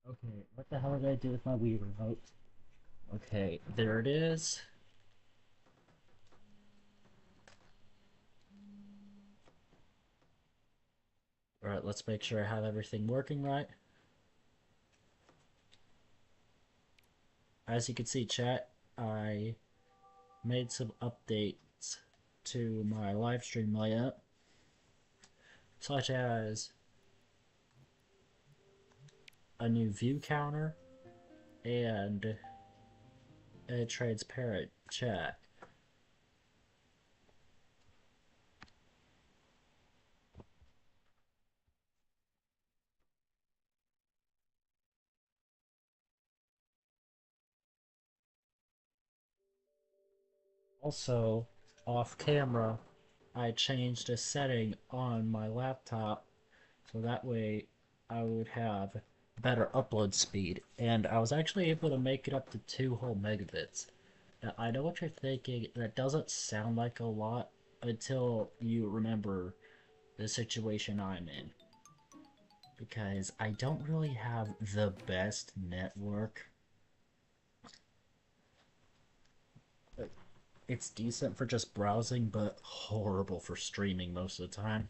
Okay, what the hell did I do with my Wii remote? Okay, there it is. Alright, let's make sure I have everything working right. As you can see, chat, I made some updates to my live stream layout, such as a new view counter and a transparent chat. Also, off camera, I changed a setting on my laptop so that way I would have better upload speed, and I was actually able to make it up to 2 whole megabits. Now, I know what you're thinking, that doesn't sound like a lot until you remember the situation I'm in. Because I don't really have the best network. It's decent for just browsing, but horrible for streaming most of the time.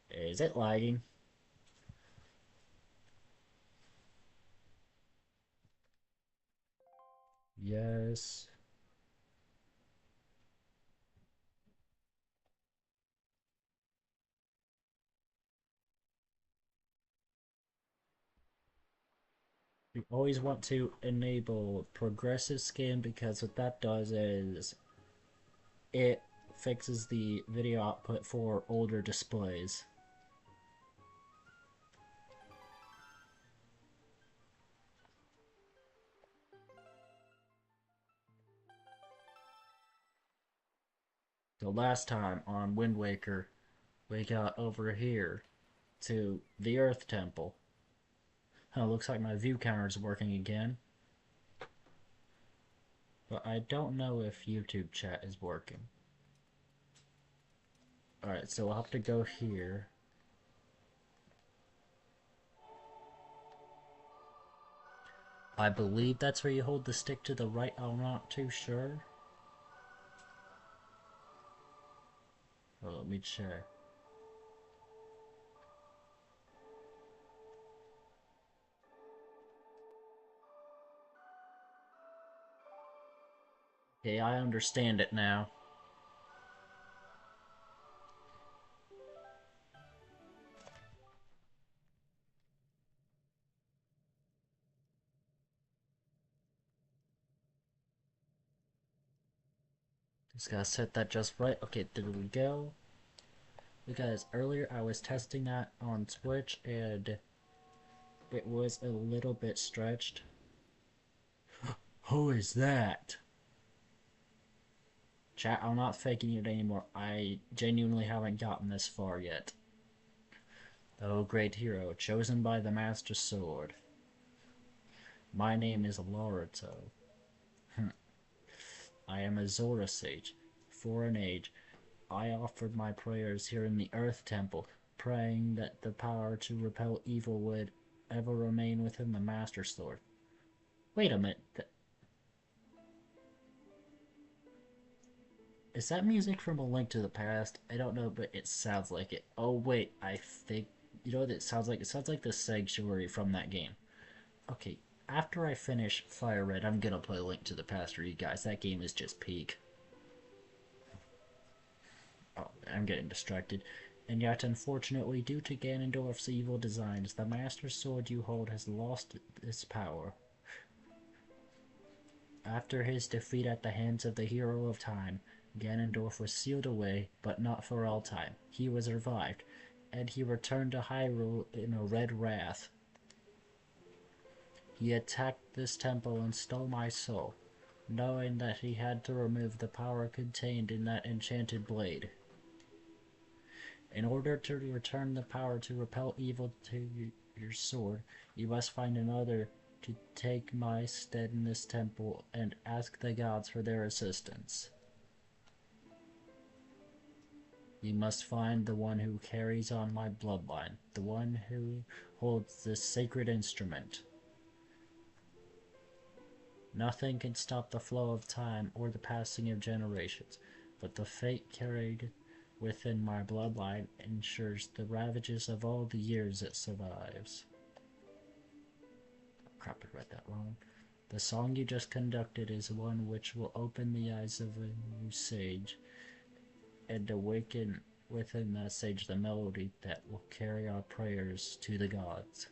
Is it lagging? Yes. You always want to enable progressive scan because what that does is it fixes the video output for older displays. So last time on Wind Waker, we got over here to the Earth Temple. Looks like my view counter is working again. But I don't know if YouTube chat is working. Alright, so I'll have to go here. I believe that's where you hold the stick to the right, I'm not too sure. Let me check. Okay, I understand it now. Just gotta set that just right. Okay, there we go. Because earlier I was testing that on Twitch and it was a little bit stretched. Who is that? Chat, I'm not faking it anymore. I genuinely haven't gotten this far yet. Oh, great hero, chosen by the Master Sword. My name is Laruto. I am a Zora sage. For an age, I offered my prayers here in the Earth Temple, praying that the power to repel evil would ever remain within the Master Sword. Wait a minute. Is that music from A Link to the Past? I don't know, but it sounds like it. Oh wait, I think you know what it sounds like? It sounds like the sanctuary from that game. Okay, after I finish Fire Red, I'm gonna play Link to the Past for you guys. That game is just peak. Oh, I'm getting distracted. And yet, unfortunately, due to Ganondorf's evil designs, the Master Sword you hold has lost its power. After his defeat at the hands of the Hero of Time, Ganondorf was sealed away, but not for all time. He was revived, and he returned to Hyrule in a red wrath. He attacked this temple and stole my soul, knowing that he had to remove the power contained in that enchanted blade. In order to return the power to repel evil to your sword, you must find another to take my stead in this temple and ask the gods for their assistance. You must find the one who carries on my bloodline, the one who holds this sacred instrument. Nothing can stop the flow of time or the passing of generations, but the fate carried within my bloodline ensures the ravages of all the years it survives. Crap, I read that wrong. The song you just conducted is one which will open the eyes of a new sage and awaken within that sage the melody that will carry our prayers to the gods.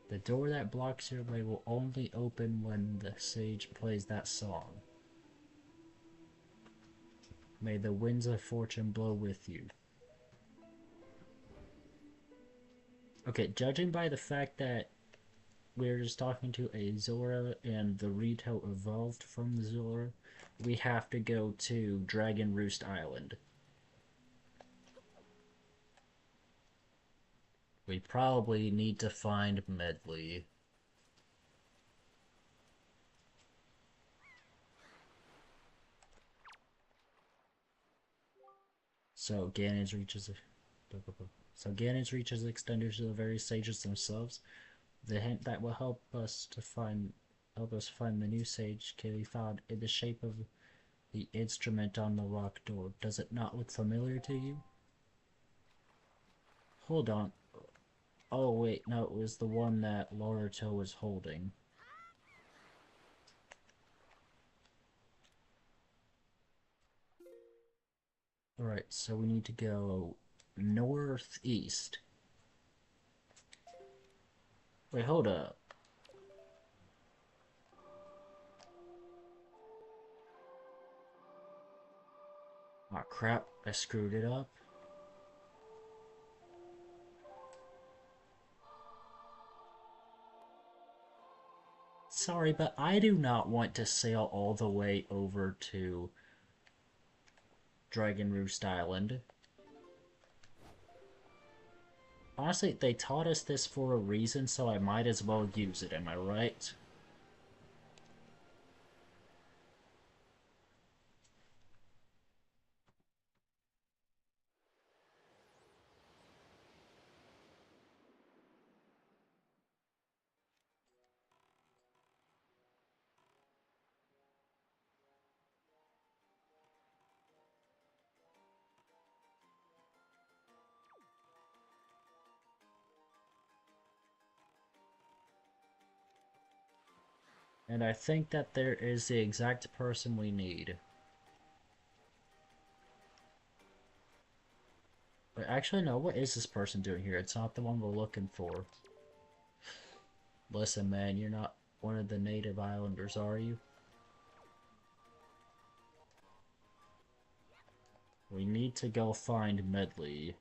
The door that blocks your way will only open when the sage plays that song. May the winds of fortune blow with you. Okay, judging by the fact that we're just talking to a Zora and the Rito evolved from the Zora, we have to go to Dragon Roost Island. We probably need to find Medley. So Ganon's reach is extended to the very sages themselves. The hint that will help us find the new sage can be found in the shape of the instrument on the rock door. Does it not look familiar to you? Hold on. Oh wait, no, it was the one that Loruto was holding. Alright, so we need to go northeast. Wait, hold up. Aw, crap, I screwed it up. Sorry, but I do not want to sail all the way over to Dragon Roost Island. Honestly, they taught us this for a reason, so I might as well use it, am I right? And I think that there is the exact person we need. But actually, no, what is this person doing here? It's not the one we're looking for. Listen, man, you're not one of the native islanders, are you? We need to go find Medley.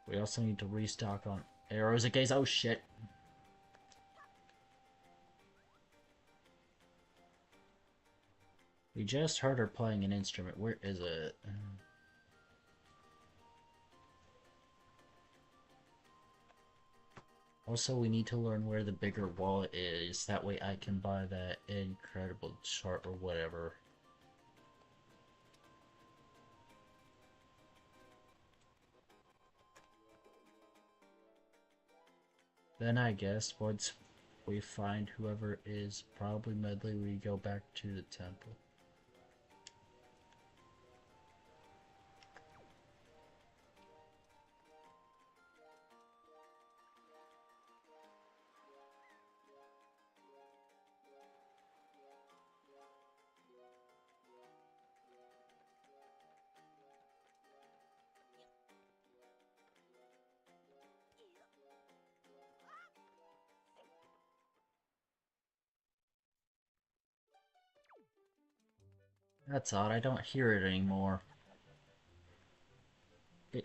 We also need to restock on arrows in case— oh shit. We just heard her playing an instrument. Where is it? Also, we need to learn where the bigger wallet is. That way I can buy that incredible chart or whatever. Then I guess once we find whoever is probably Medley, we go back to the temple. That's odd, I don't hear it anymore.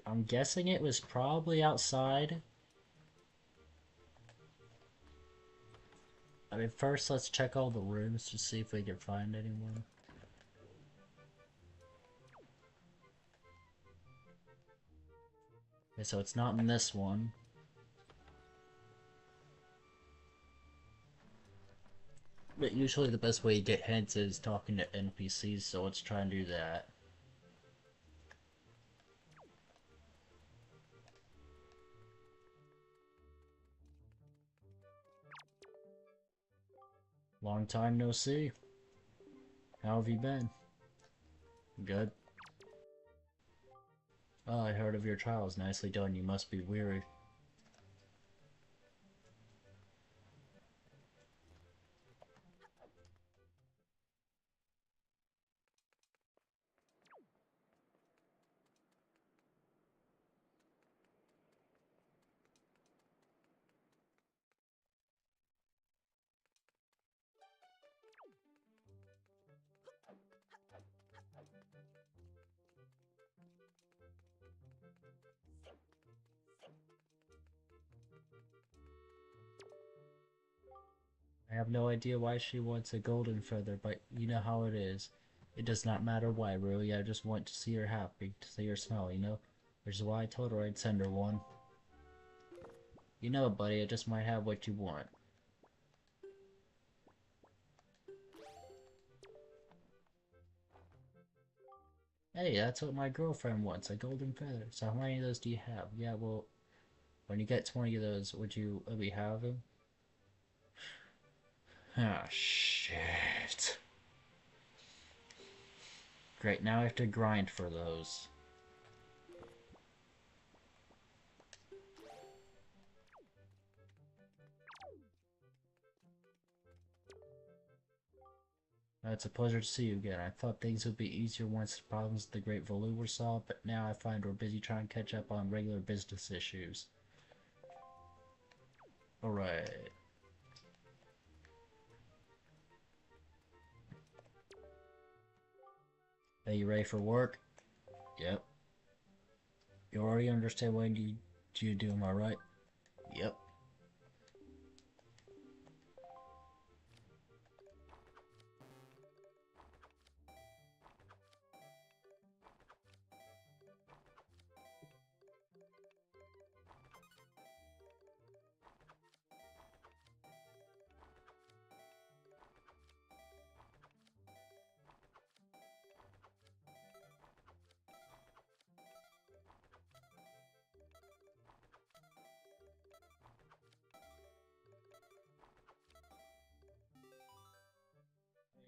I'm guessing it was probably outside. I mean, first let's check all the rooms to see if we can find anyone. Okay, so it's not in this one. But usually the best way to get hints is talking to NPCs, so let's try and do that. Long time no see. How have you been? Good. Oh, I heard of your trials. Nicely done. You must be weary. I have no idea why she wants a golden feather, but you know how it is. It does not matter why, really. I just want to see her happy, to see her smile, you know? Which is why I told her I'd send her one. You know, buddy, I just might have what you want. Hey, that's what my girlfriend wants, a golden feather. So how many of those do you have? Yeah, well, when you get 20 of those, would you let me have them? Ah, shit. Great, now I have to grind for those. It's a pleasure to see you again. I thought things would be easier once the problems of the Great Valoo were solved, but now I find we're busy trying to catch up on regular business issues. Alright. Are you ready for work? Yep. You already understand what you do, am I right? Yep.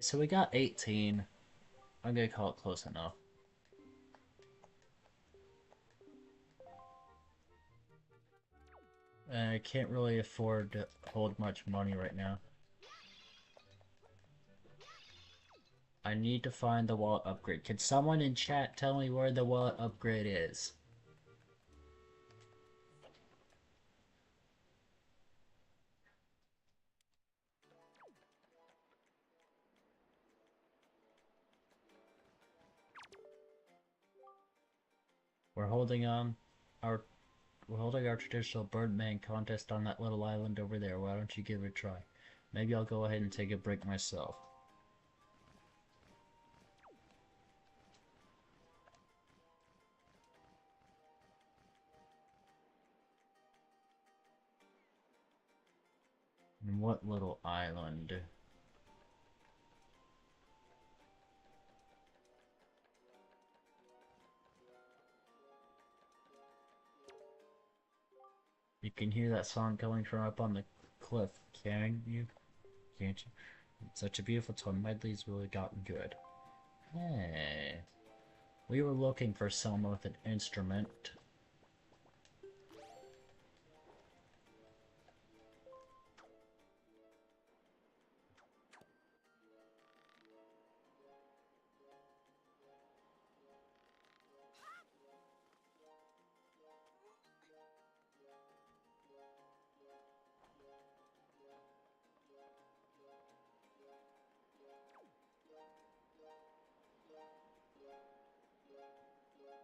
So we got 18. I'm gonna call it close enough. I can't really afford to hold much money right now. I need to find the wallet upgrade. Can someone in chat tell me where the wallet upgrade is? We're holding our we're holding our traditional Birdman contest on that little island over there. Why don't you give it a try? Maybe I'll go ahead and take a break myself. And what little island? You can hear that song coming from up on the cliff, can you? Can't you? It's such a beautiful tone. Medley's really gotten good. Hey. We were looking for someone with an instrument.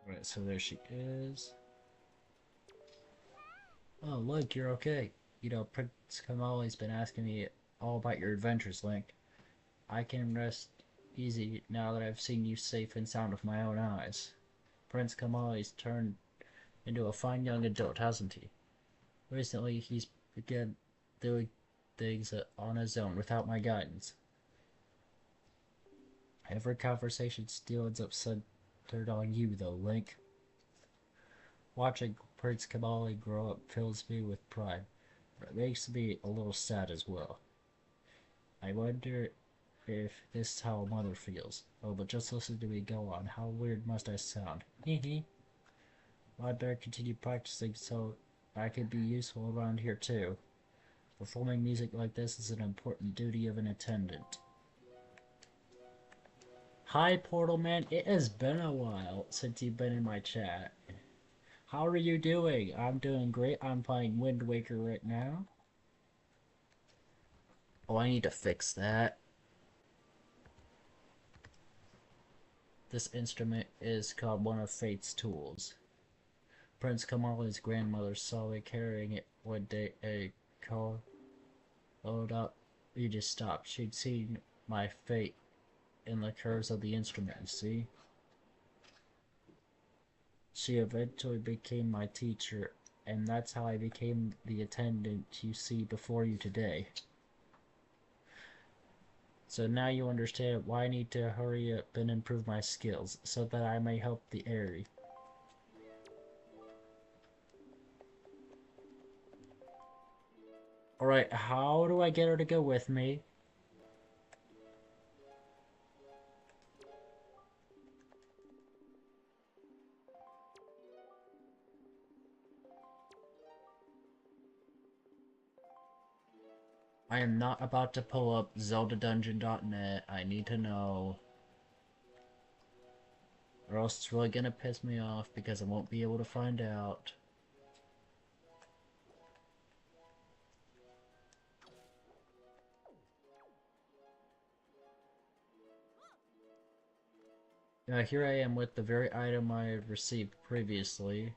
Right, so there she is. Oh, look, you're okay. You know, Prince Kamali's been asking me all about your adventures, Link. I can rest easy now that I've seen you safe and sound with my own eyes. Prince Kamali's turned into a fine young adult, hasn't he? Recently, he's begun doing things on his own without my guidance. Every conversation still ends up centered on you, though, Link. Watching Prince Kamali grow up fills me with pride, but it makes me a little sad as well. I wonder if this is how a mother feels. Oh, but just listen to me go on. How weird must I sound? Hee. Well, I better continue practicing so I can be useful around here too. Performing music like this is an important duty of an attendant. Hi, Portal Man. It has been a while since you've been in my chat. How are you doing? I'm doing great. I'm playing Wind Waker right now. Oh, I need to fix that. This instrument is called one of Fate's tools. Prince Kamali's grandmother saw me carrying it one day and called up. You just stopped. She'd seen my fate in the curves of the instrument, you see? She eventually became my teacher, and that's how I became the attendant you see before you today. So now you understand why I need to hurry up and improve my skills, so that I may help the Aerie. Alright, how do I get her to go with me? I am not about to pull up ZeldaDungeon.net. I need to know. Or else it's really gonna piss me off because I won't be able to find out. Here I am with the very item I received previously.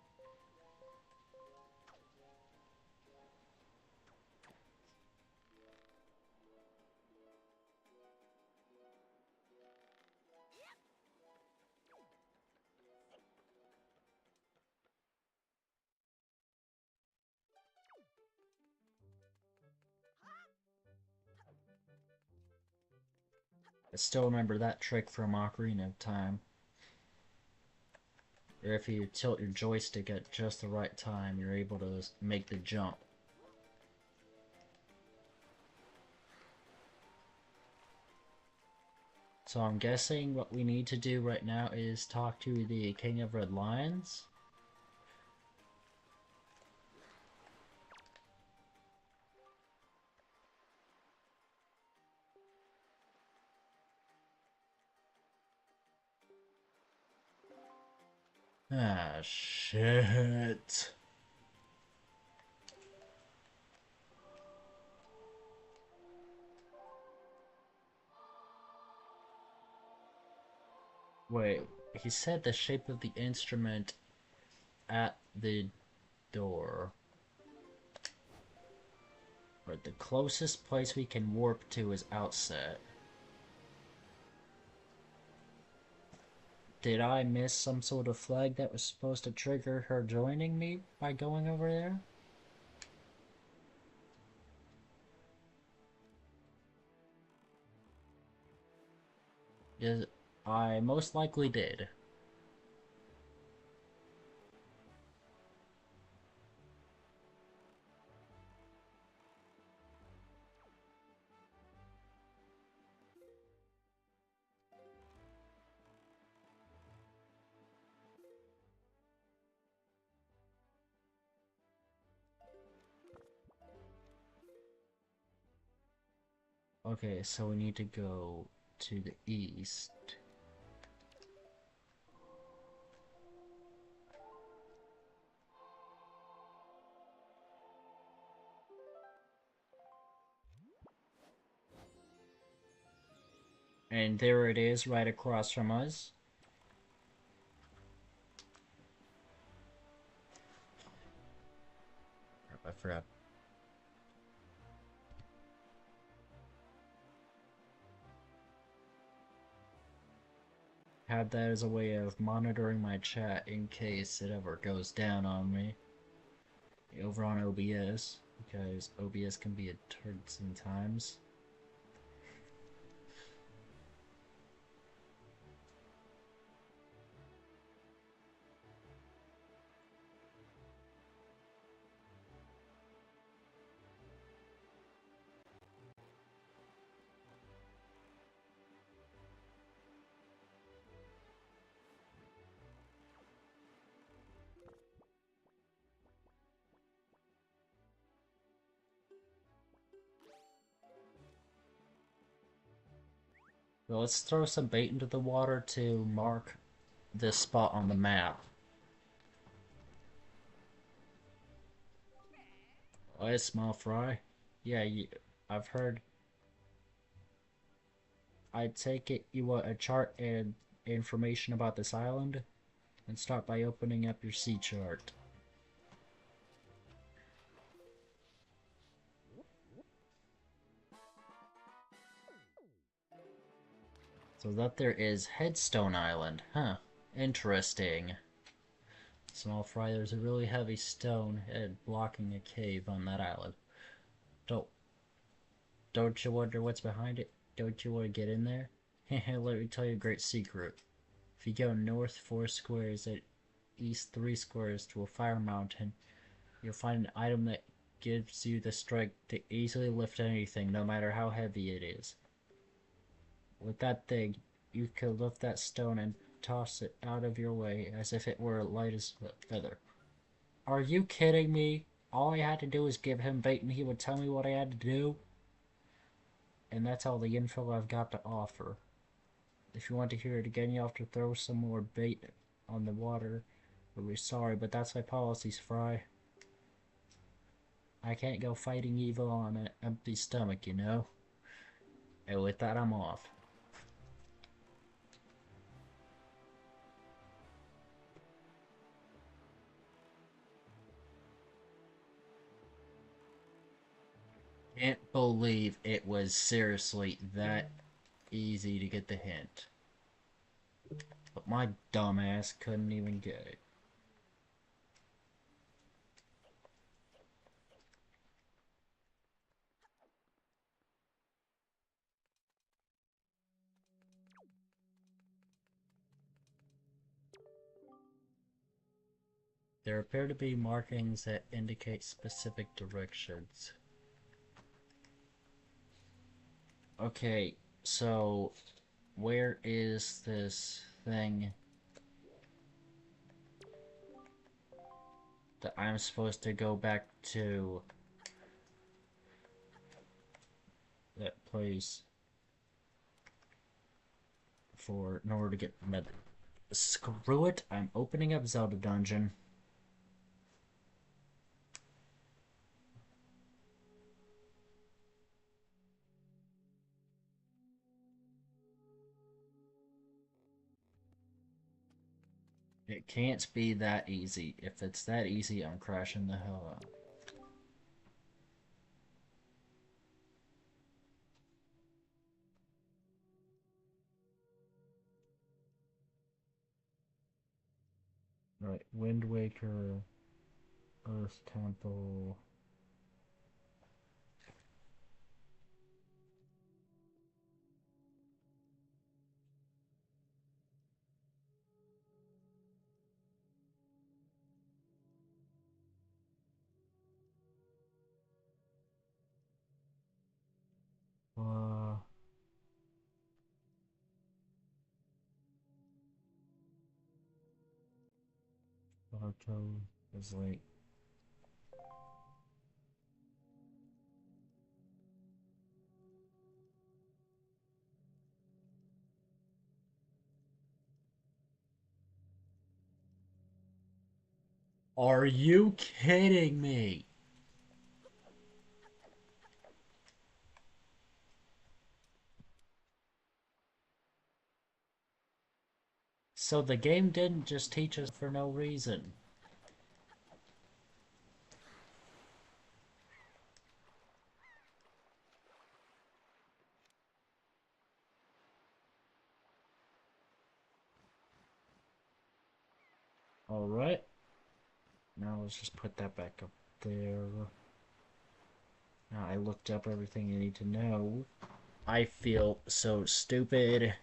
I still remember that trick from Ocarina of Time. Where if you tilt your joystick at just the right time, you're able to make the jump. So I'm guessing what we need to do right now is talk to the King of Red Lions. Ah, shit. Wait, he said the shape of the instrument at the door. But the closest place we can warp to is Outset. Did I miss some sort of flag that was supposed to trigger her joining me by going over there? Yes, I most likely did. Okay, so we need to go to the east. And there it is, right across from us. I forgot. Had that as a way of monitoring my chat in case it ever goes down on me. Over on OBS. because OBS can be a turd sometimes. So let's throw some bait into the water to mark this spot on the map. Oh, it's small fry. Yeah, I've heard. I take it you want a chart and information about this island? And start by opening up your sea chart. So that there is Headstone Island. Huh. Interesting. Small fry, there's a really heavy stone head blocking a cave on that island. Don't don't you wonder what's behind it? Don't you want to get in there? Let me tell you a great secret. If you go north 4 squares and east 3 squares to a fire mountain, you'll find an item that gives you the strength to easily lift anything, no matter how heavy it is. With that thing, you could lift that stone and toss it out of your way as if it were light as a feather. Are you kidding me? All I had to do was give him bait and he would tell me what I had to do? And that's all the info I've got to offer. If you want to hear it again, you'll have to throw some more bait on the water. We're sorry, but that's my policies, Fry. I can't go fighting evil on an empty stomach, you know? And with that, I'm off. Can't believe it was seriously that easy to get the hint. But my dumbass couldn't even get it. There appear to be markings that indicate specific directions. Okay, so where is this thing that I'm supposed to go back to that place for in order to get med? Screw it, I'm opening up Zelda Dungeon. It can't be that easy. If it's that easy, I'm crashing the hell out. Right, Wind Waker, Earth Temple. Uh, Barto is like. Are you kidding me? So the game didn't just teach us for no reason. Alright. Now let's just put that back up there. Now I looked up everything you need to know. I feel so stupid.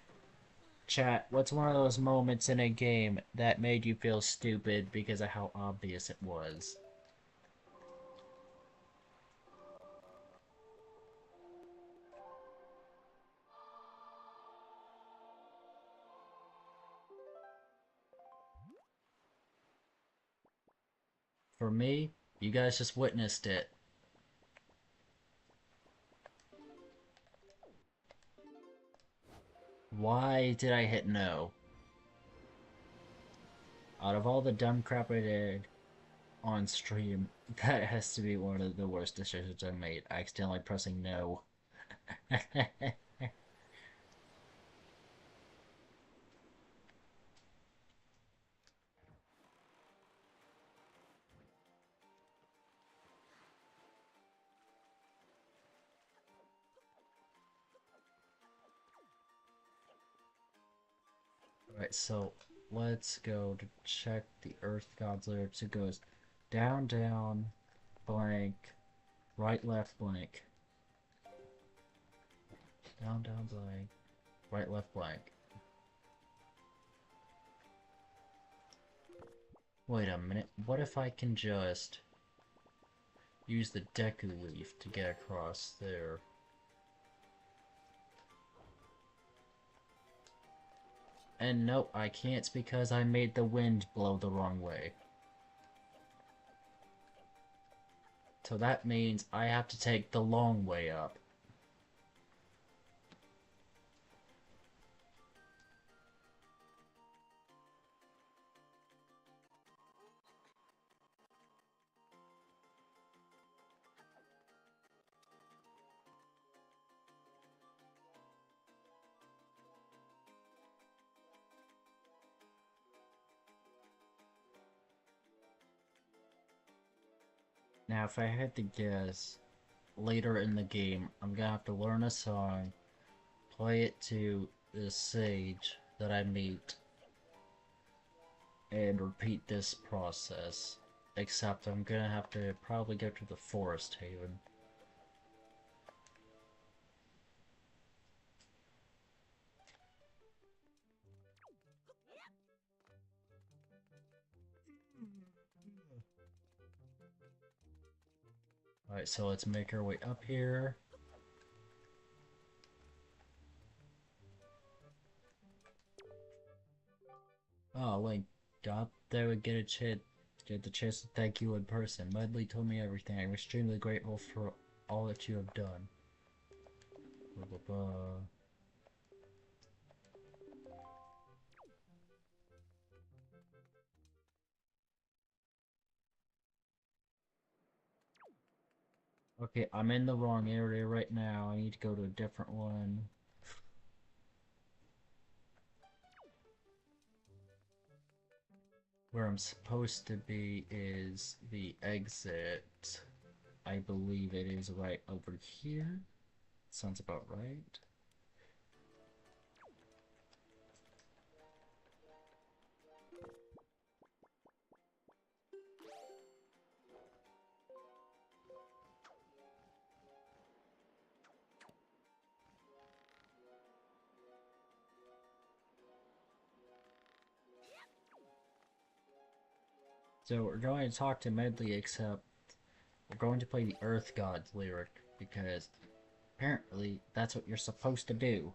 Chat, what's one of those moments in a game that made you feel stupid because of how obvious it was? For me, you guys just witnessed it. Why did I hit no? Out of all the dumb crap I did on stream, that has to be one of the worst decisions I made, accidentally pressing no. Alright, so let's go to check the Earth God's lyrics. It goes down, down, blank, right, left, blank. Down, down, blank, right, left, blank. Wait a minute, what if I can just use the Deku Leaf to get across there? And nope, I can't because I made the wind blow the wrong way. So that means I have to take the long way up. Now, if I had to guess, later in the game, I'm gonna have to learn a song, play it to the sage that I meet, and repeat this process. Except I'm gonna have to probably go to the Forest Haven. Alright, so let's make our way up here. Oh, Link, got there would get the chance to thank you in person. Medley told me everything. I'm extremely grateful for all that you have done. Blah, blah, blah. Okay, I'm in the wrong area right now. I need to go to a different one. Where I'm supposed to be is the exit. I believe it is right over here. Sounds about right. So we're going to talk to Medley, except we're going to play the Earth God's lyric, because apparently that's what you're supposed to do.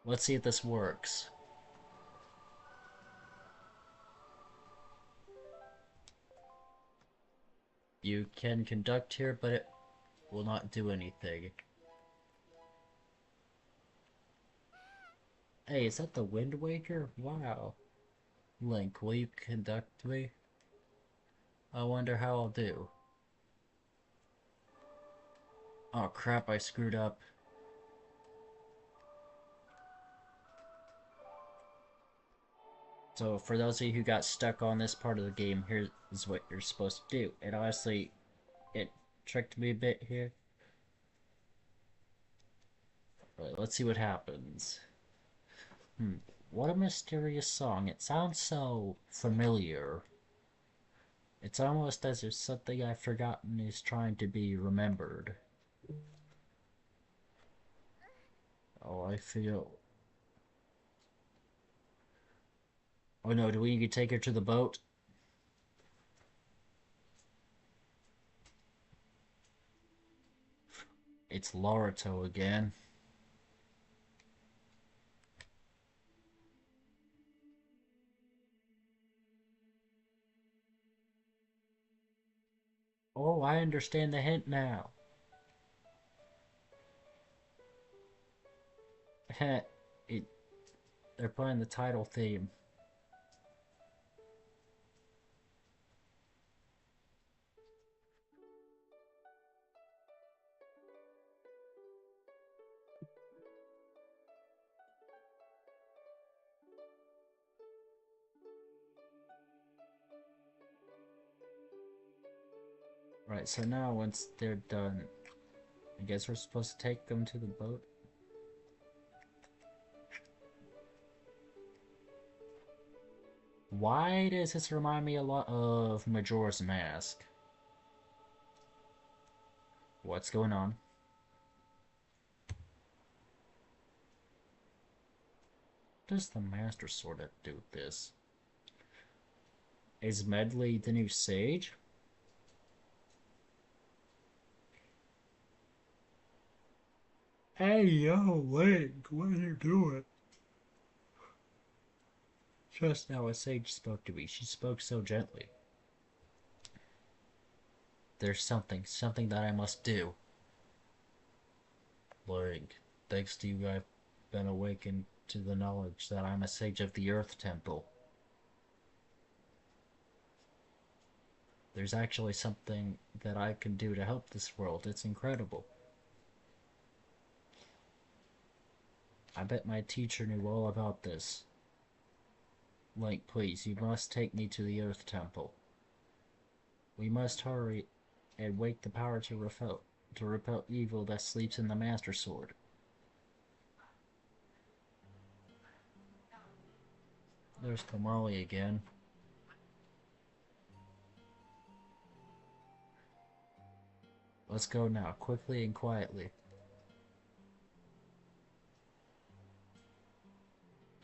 Let's see if this works. You can conduct here, but it will not do anything. Hey, is that the Wind Waker? Wow. Link, will you conduct me? I wonder how I'll do. Oh crap, I screwed up. So for those of you who got stuck on this part of the game, here's what you're supposed to do. And honestly, it tricked me a bit here. Right, let's see what happens. Hmm. What a mysterious song. It sounds so familiar. It's almost as if something I've forgotten is trying to be remembered. Oh, I feel... Oh no, do we need to take her to the boat? It's Laurito again. Oh, I understand the hint now. Heh, it, they're playing the title theme. Right, so now once they're done, I guess we're supposed to take them to the boat. Why does this remind me a lot of Majora's Mask? What's going on? What does the Master Sword have to do with this? Is Medley the new sage? Hey, yo, Link, what are you doing? Just now a sage spoke to me. She spoke so gently. There's something that I must do. Link, thanks to you, I've been awakened to the knowledge that I'm a sage of the Earth Temple. There's actually something that I can do to help this world. It's incredible. I bet my teacher knew all about this. Link, please, you must take me to the Earth Temple. We must hurry and wake the power to repel evil that sleeps in the Master Sword. There's Kamali again. Let's go now, quickly and quietly.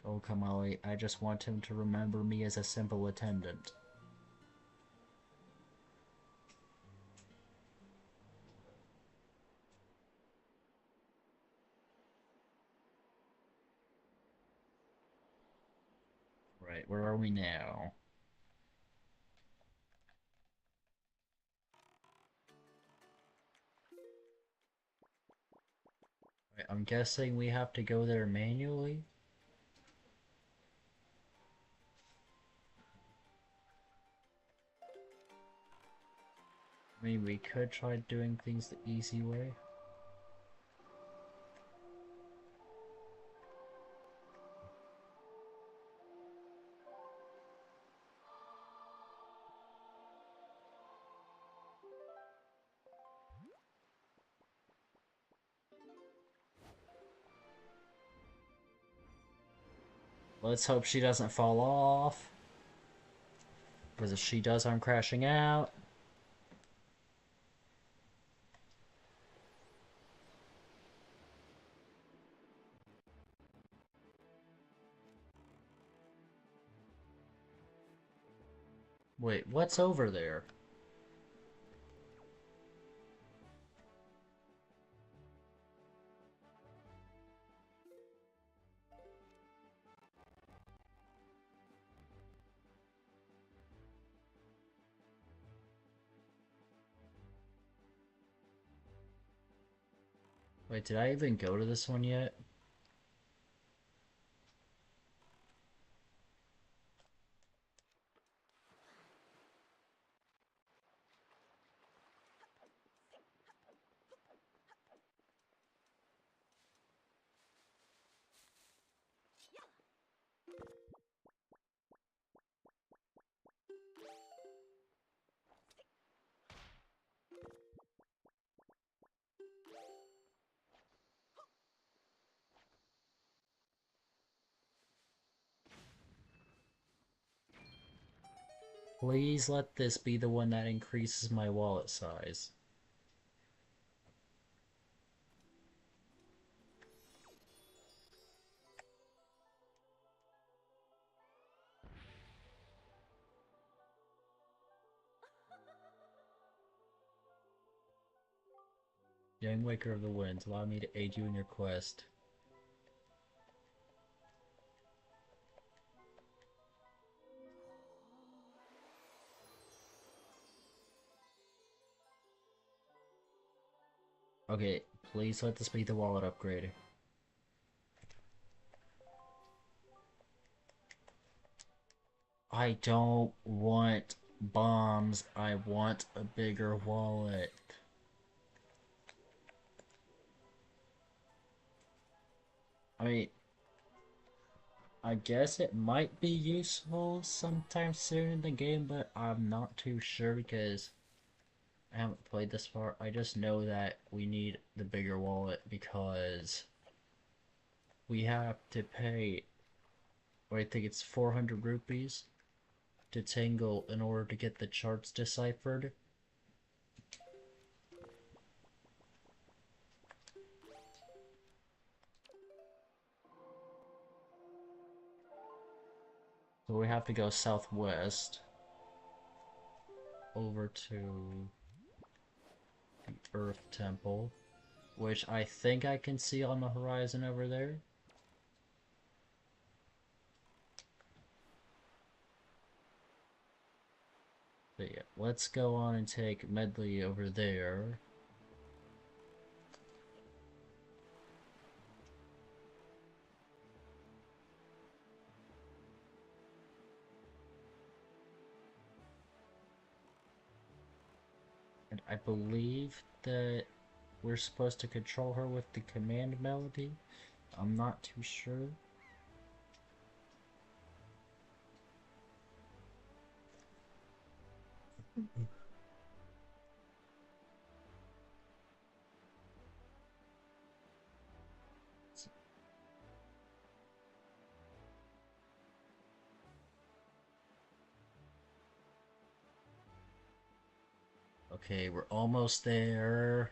Oh, Kamali, I just want him to remember me as a simple attendant. Right, where are we now? Right, I'm guessing we have to go there manually? I mean, we could try doing things the easy way. Let's hope she doesn't fall off. Because if she does, I'm crashing out. Wait, what's over there? Wait, did I even go to this one yet? Please let this be the one that increases my wallet size. Young Waker of the Winds, allow me to aid you in your quest. Okay, please let this be the wallet upgrade. I don't want bombs. I want a bigger wallet. I mean, I guess it might be useful sometime soon in the game, but I'm not too sure because I haven't played this far. I just know that we need the bigger wallet because we have to pay, I think it's 400 rupees to Tangle in order to get the charts deciphered. So we have to go southwest over to the Earth Temple, which I think I can see on the horizon over there. But yeah, let's go on and take Medley over there. And I believe that we're supposed to control her with the command melody. I'm not too sure. Okay, we're almost there.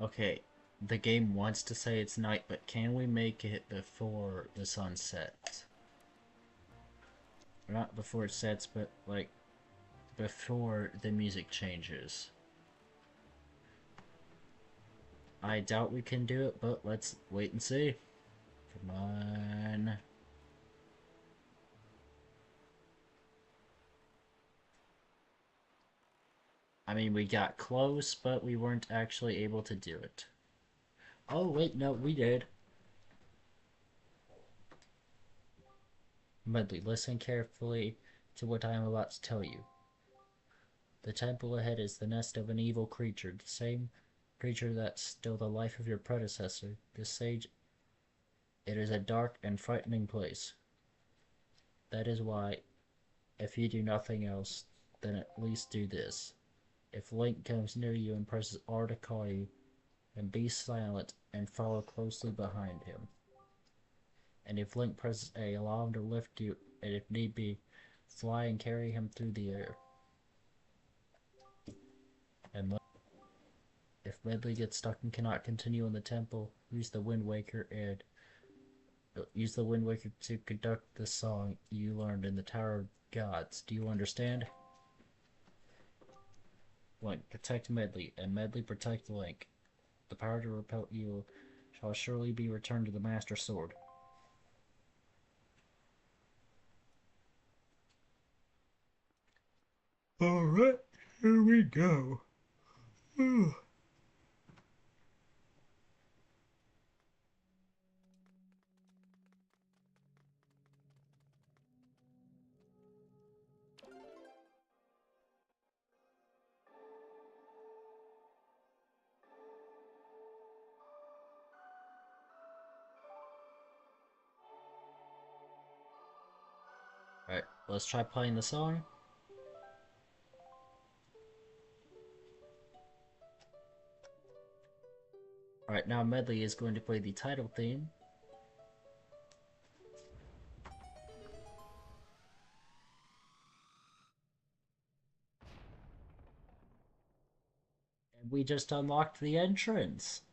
Okay, the game wants to say it's night, but can we make it before the sun sets? Or not before it sets, but like before the music changes. I doubt we can do it, but let's wait and see. Come on. I mean, we got close, but we weren't actually able to do it. Oh, wait, no, we did. Medley, listen carefully to what I am about to tell you. The temple ahead is the nest of an evil creature, the same creature that stole the life of your predecessor, the sage. It is a dark and frightening place. That is why, if you do nothing else, then at least do this. If Link comes near you and presses R to call you, then be silent and follow closely behind him. And if Link presses A, allow him to lift you, and if need be, fly and carry him through the air. And if Medley gets stuck and cannot continue in the temple, use the Wind Waker to conduct the song you learned in the Tower of Gods. Do you understand? Link, protect Medley, and Medley protect Link. The power to repel evil shall surely be returned to the Master Sword. Alright, here we go. Alright, let's try playing the song. Alright, now Medley is going to play the title theme. And we just unlocked the entrance.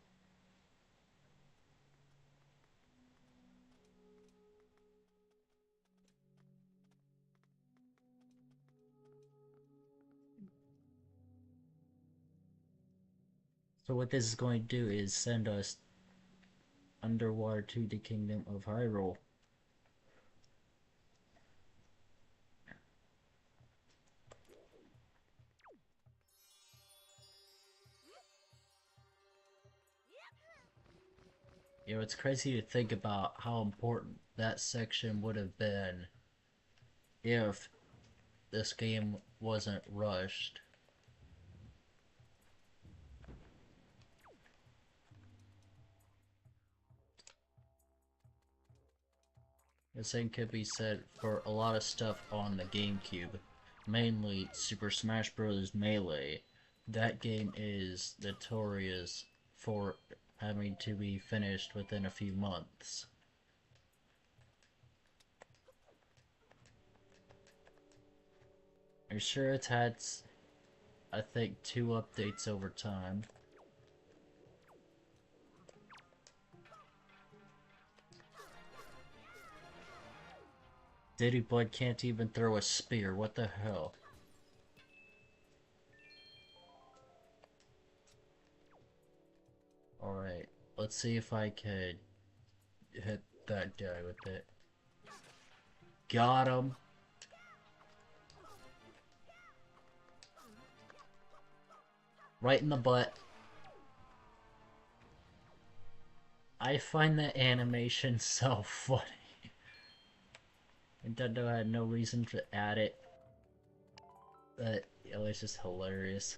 So what this is going to do is send us underwater to the Kingdom of Hyrule. You know, it's crazy to think about how important that section would have been if this game wasn't rushed. The same could be said for a lot of stuff on the GameCube, mainly Super Smash Bros. Melee. That game is notorious for having to be finished within a few months. I'm sure it's had, I think, 2 updates over time. Diddy Blood can't even throw a spear, what the hell? Alright, let's see if I can hit that guy with it. Got him! Right in the butt. I find that animation so funny. Nintendo had no reason to add it. But it was just hilarious.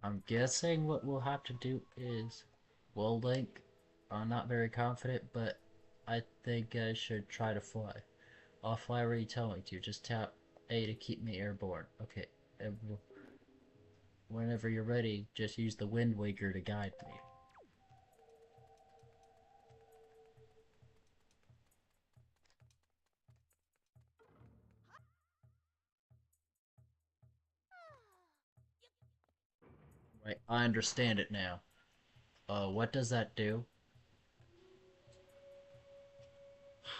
I'm guessing what we'll have to do is... Well, Link, I'm not very confident, but I think I should try to fly. I'll fly where you tell me to. Just tap A to keep me airborne. Okay. And whenever you're ready, just use the Wind Waker to guide me. Right, I understand it now. What does that do?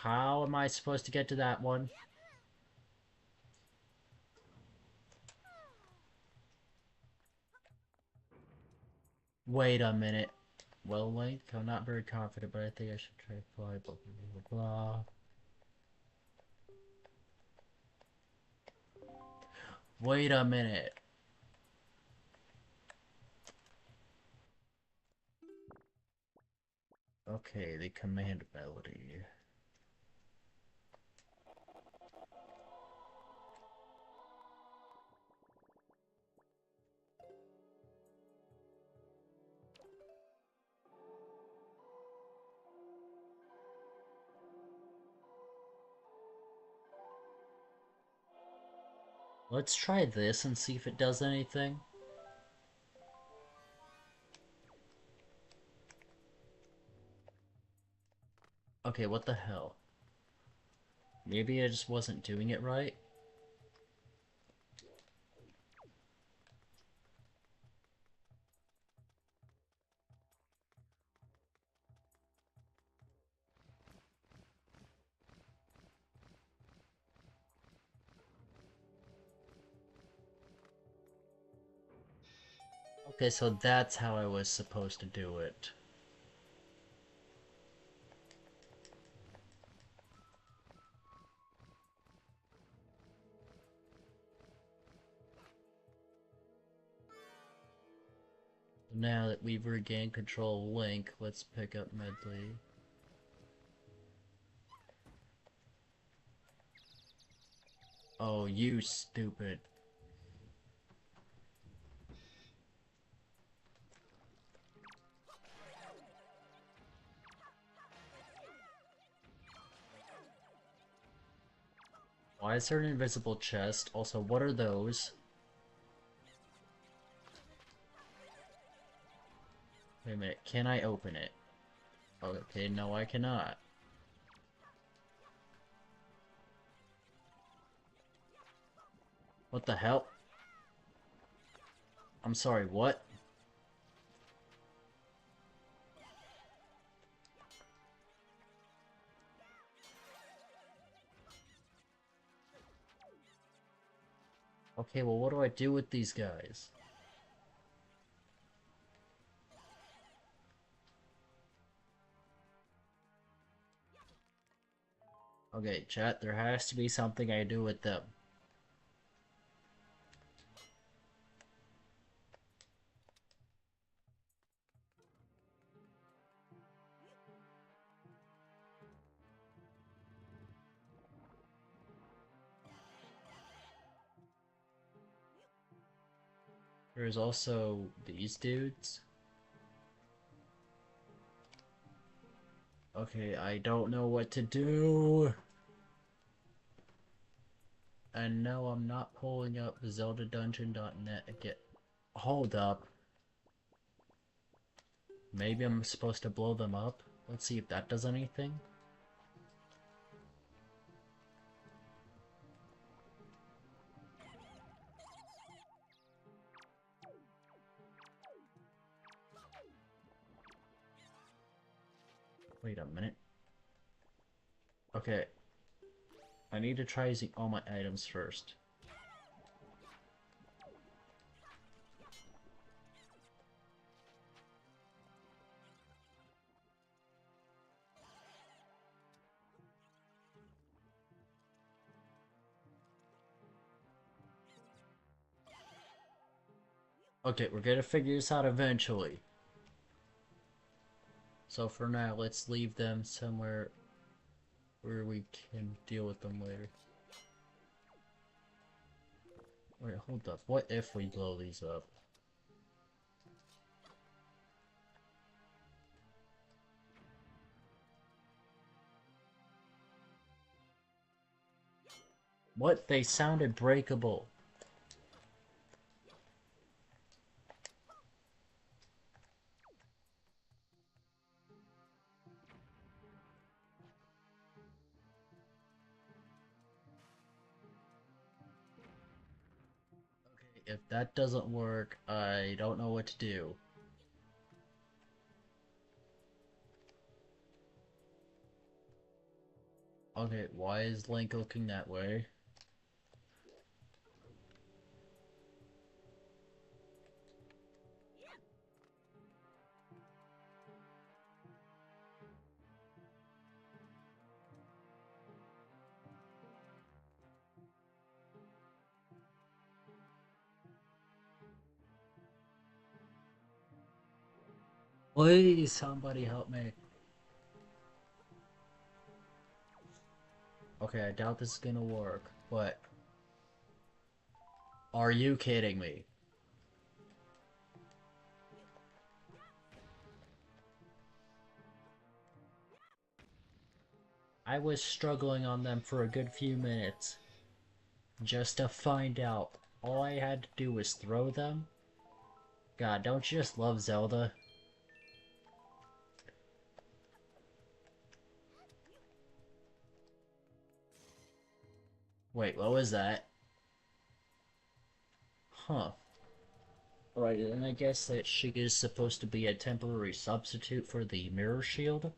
How am I supposed to get to that one? Wait a minute. Well, Link, I'm not very confident, but I think I should try to fly, blah, blah, blah, blah. Wait a minute. Okay, the command melody. Let's try this and see if it does anything. Okay, what the hell? Maybe I just wasn't doing it right? Okay, so that's how I was supposed to do it. Now that we've regained control of Link, let's pick up Medley. Oh, you stupid. Why is there an invisible chest? Also, what are those? Wait a minute, can I open it? Okay, no I cannot. What the hell? I'm sorry, what? Okay, well what do I do with these guys? Okay, chat, there has to be something I do with them. There's also these dudes. Okay, I don't know what to do. And no, I'm not pulling up ZeldaDungeon.net again. Hold up. Maybe I'm supposed to blow them up? Let's see if that does anything. Wait a minute. Okay. I need to try using all my items first. Okay, we're gonna figure this out eventually. So for now, let's leave them somewhere where we can deal with them later. Wait, hold up. What if we blow these up? What? They sounded breakable. Okay, if that doesn't work, I don't know what to do. Okay, why is Link looking that way? Please, somebody help me. Okay, I doubt this is gonna work, but... Are you kidding me? I was struggling on them for a good few minutes. Just to find out. All I had to do was throw them? God, don't you just love Zelda? Wait, what was that? Huh. Right, and I guess that she is supposed to be a temporary substitute for the mirror shield?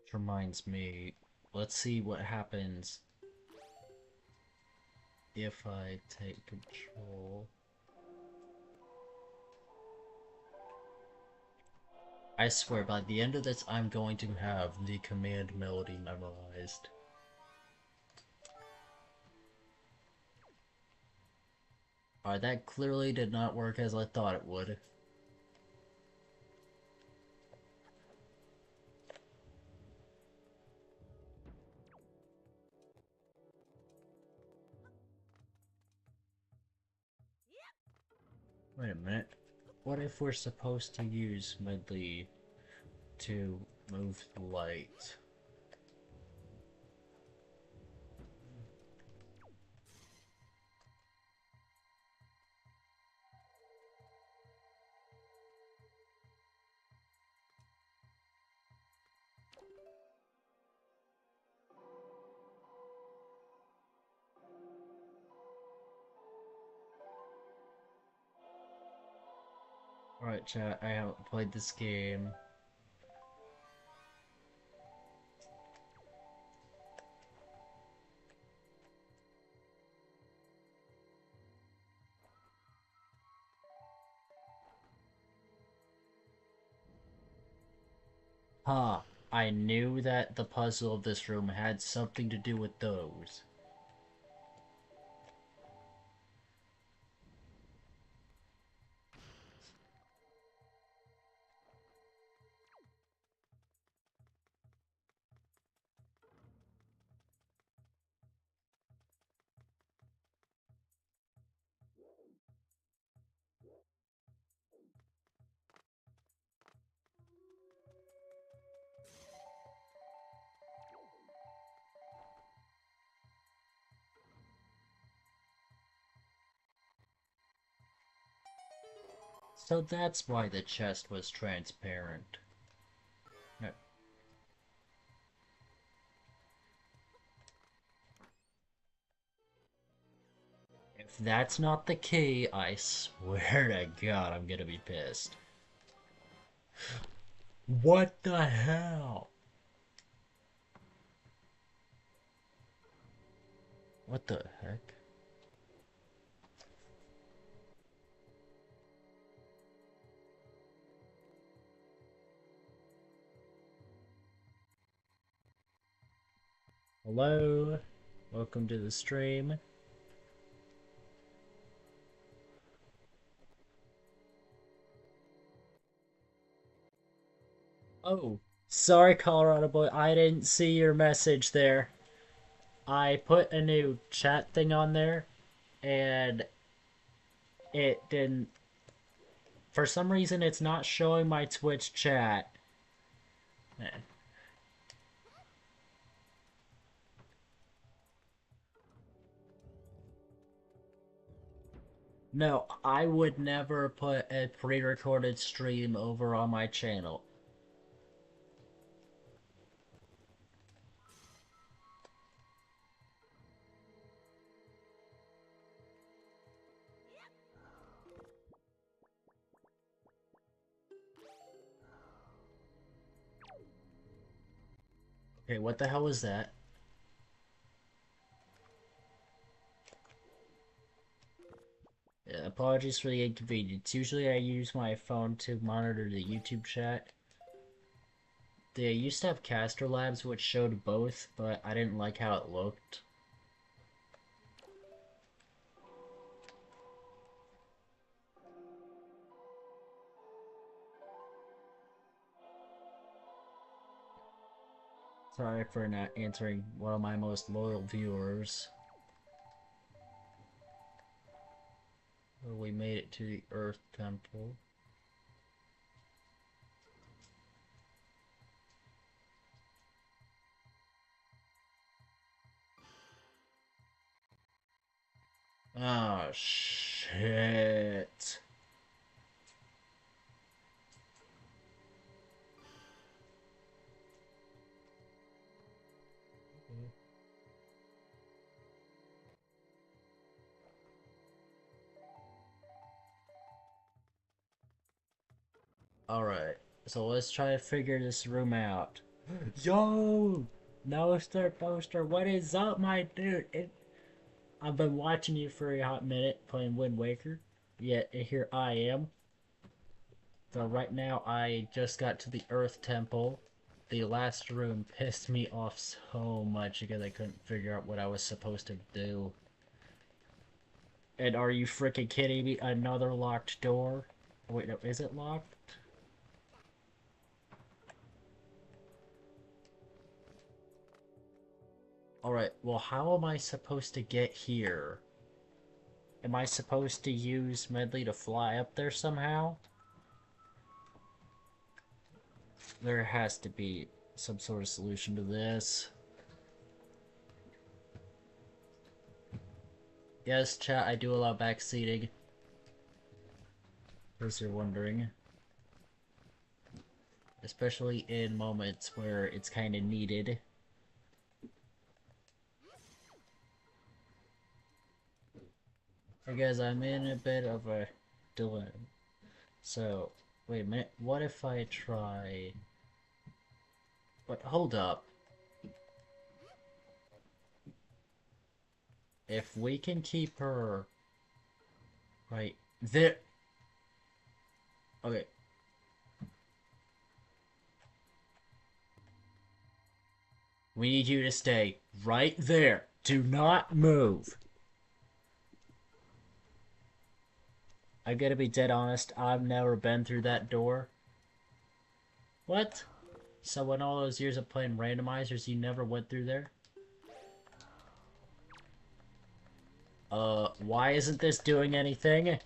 Which reminds me, let's see what happens if I take control. I swear, by the end of this, I'm going to have the command melody memorized. Alright, that clearly did not work as I thought it would. Wait a minute. What if we're supposed to use Medley to move the light? Alright, chat, I haven't played this game. Huh. I knew that the puzzle of this room had something to do with those. So that's why the chest was transparent. No. If that's not the key, I swear to God, I'm gonna be pissed. What the hell? What the heck? Hello? Welcome to the stream. Oh, sorry, Colorado boy. I didn't see your message there. I put a new chat thing on there, and it didn't. For some reason, it's not showing my Twitch chat. Eh. No, I would never put a pre-recorded stream over on my channel. Okay, what the hell was that? Yeah, apologies for the inconvenience. Usually I use my phone to monitor the YouTube chat. They used to have Caster Labs which showed both, but I didn't like how it looked. Sorry for not answering one of my most loyal viewers. Well, we made it to the Earth Temple. Oh, shit. Alright, so let's try to figure this room out. Yo! No star poster, what is up, my dude? I've been watching you for a hot minute playing Wind Waker, yet here I am. So right now I just got to the Earth Temple. The last room pissed me off so much because I couldn't figure out what I was supposed to do. And are you freaking kidding me? Another locked door? Wait, no, is it locked? Alright, well how am I supposed to get here? Am I supposed to use Medley to fly up there somehow? There has to be some sort of solution to this. Yes, chat, I do allow backseating. In case you're wondering. Especially in moments where it's kind of needed. Hey guys, I'm in a bit of a dilemma. So, wait a minute, what if I try... But hold up. If we can keep her... right there... Okay. We need you to stay right there. Do not move. I gotta be dead honest, I've never been through that door. What? So in all those years of playing randomizers, you never went through there? Why isn't this doing anything?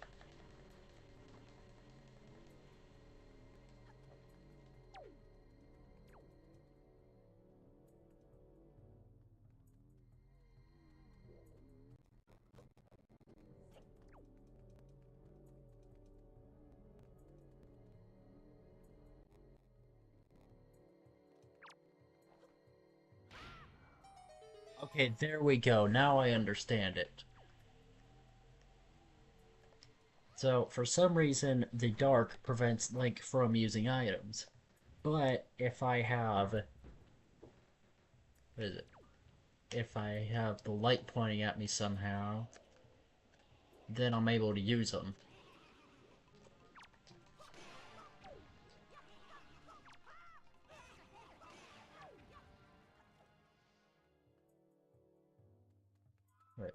Okay, there we go. Now I understand it. So, for some reason, the dark prevents Link from using items. But, if I have... What is it? If I have the light pointing at me somehow, then I'm able to use them. Right.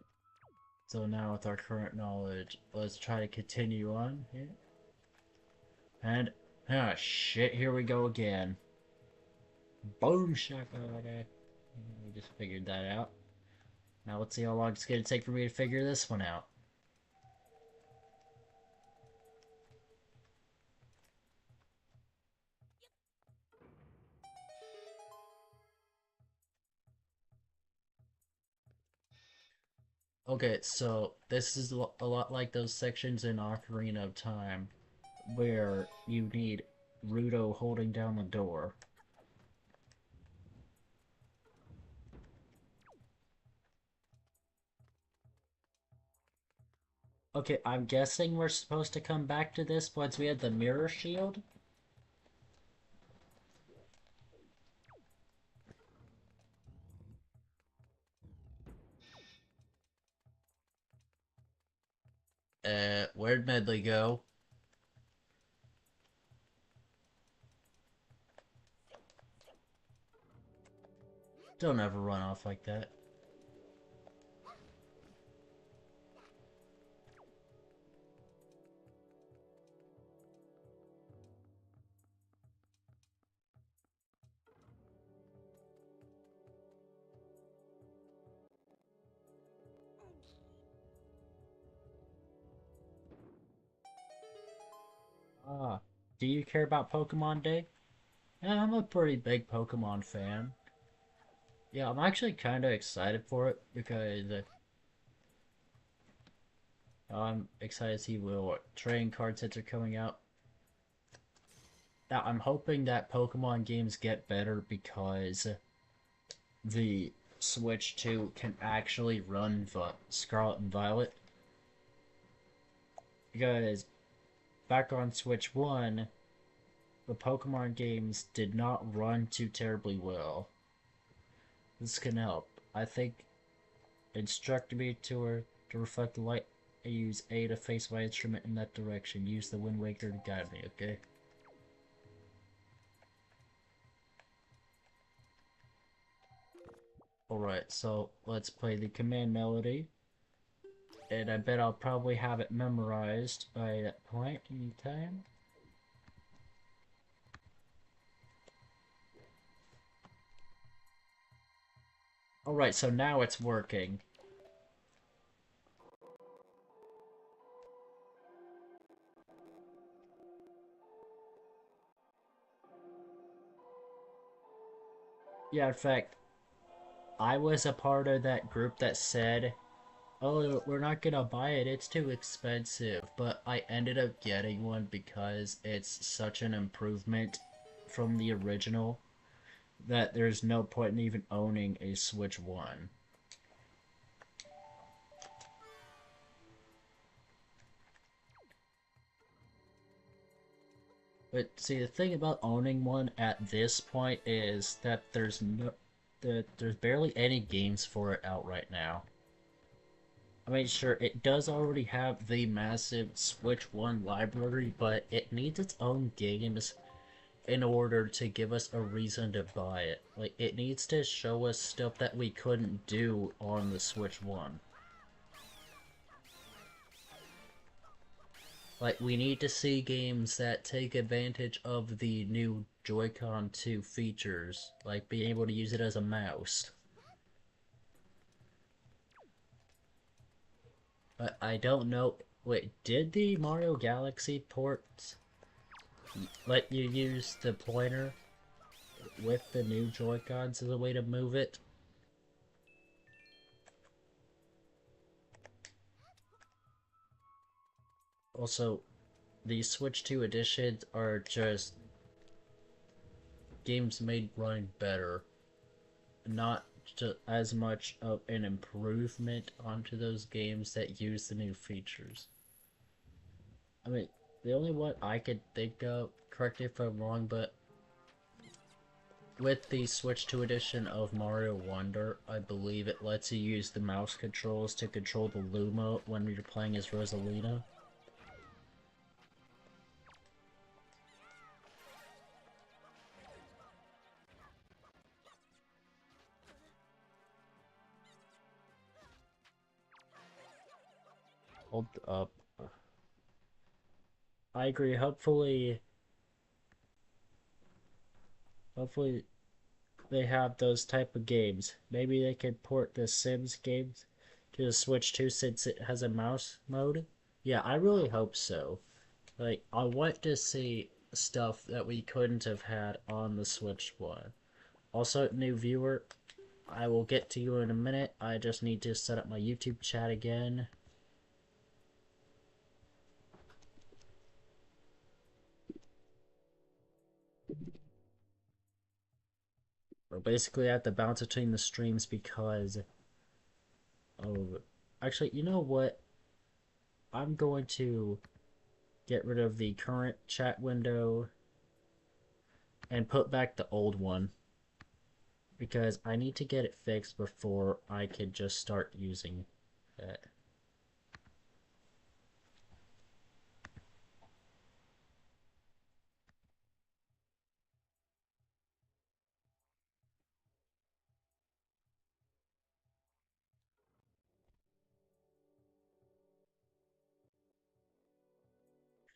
So now with our current knowledge, let's try to continue on here. And, ah shit, here we go again. Boom shakalaka. We just figured that out. Now let's see how long it's gonna take for me to figure this one out. Okay, so this is a lot like those sections in Ocarina of Time where you need Ruto holding down the door. Okay, I'm guessing we're supposed to come back to this once we had the mirror shield? Where'd Medley go? Don't ever run off like that. Ah, do you care about Pokemon Day? Yeah, I'm a pretty big Pokemon fan. Yeah, I'm actually kind of excited for it because I'm excited to see what trading card sets are coming out. Now, I'm hoping that Pokemon games get better because the Switch 2 can actually run Scarlet and Violet. Because back on Switch 1, the Pokemon games did not run too terribly well. This can help. I think instruct me to reflect the light. I use A to face my instrument in that direction. Use the Wind Waker to guide me, okay? Alright, so let's play the command melody. And I bet I'll probably have it memorized by that point in time. Alright, so now it's working. Yeah, in fact, I was a part of that group that said, "Oh, we're not gonna buy it. It's too expensive." But I ended up getting one because it's such an improvement from the original that there's no point in even owning a Switch 1. But see, the thing about owning one at this point is that there's barely any games for it out right now. I mean, sure, it does already have the massive Switch 1 library, but it needs its own games in order to give us a reason to buy it. Like, it needs to show us stuff that we couldn't do on the Switch 1. Like, we need to see games that take advantage of the new Joy-Con 2 features, like being able to use it as a mouse. But I don't know. Wait, did the Mario Galaxy ports let you use the pointer with the new Joy-Cons as a way to move it? Also, the Switch 2 editions are just games made running better, not as much of an improvement onto those games that use the new features. I mean, the only one I could think of, correct me if I'm wrong, but with the Switch 2 edition of Mario Wonder, I believe it lets you use the mouse controls to control the Luma when you're playing as Rosalina. Hold up. I agree. Hopefully they have those type of games. Maybe they could port the Sims games to the Switch 2 since it has a mouse mode. Yeah, I really hope so. Like, I want to see stuff that we couldn't have had on the Switch 1. Also, new viewer, I will get to you in a minute. I just need to set up my YouTube chat again. Basically, I have to bounce between the streams because oh, actually, you know what? I'm going to get rid of the current chat window and put back the old one because I need to get it fixed before I can just start using it.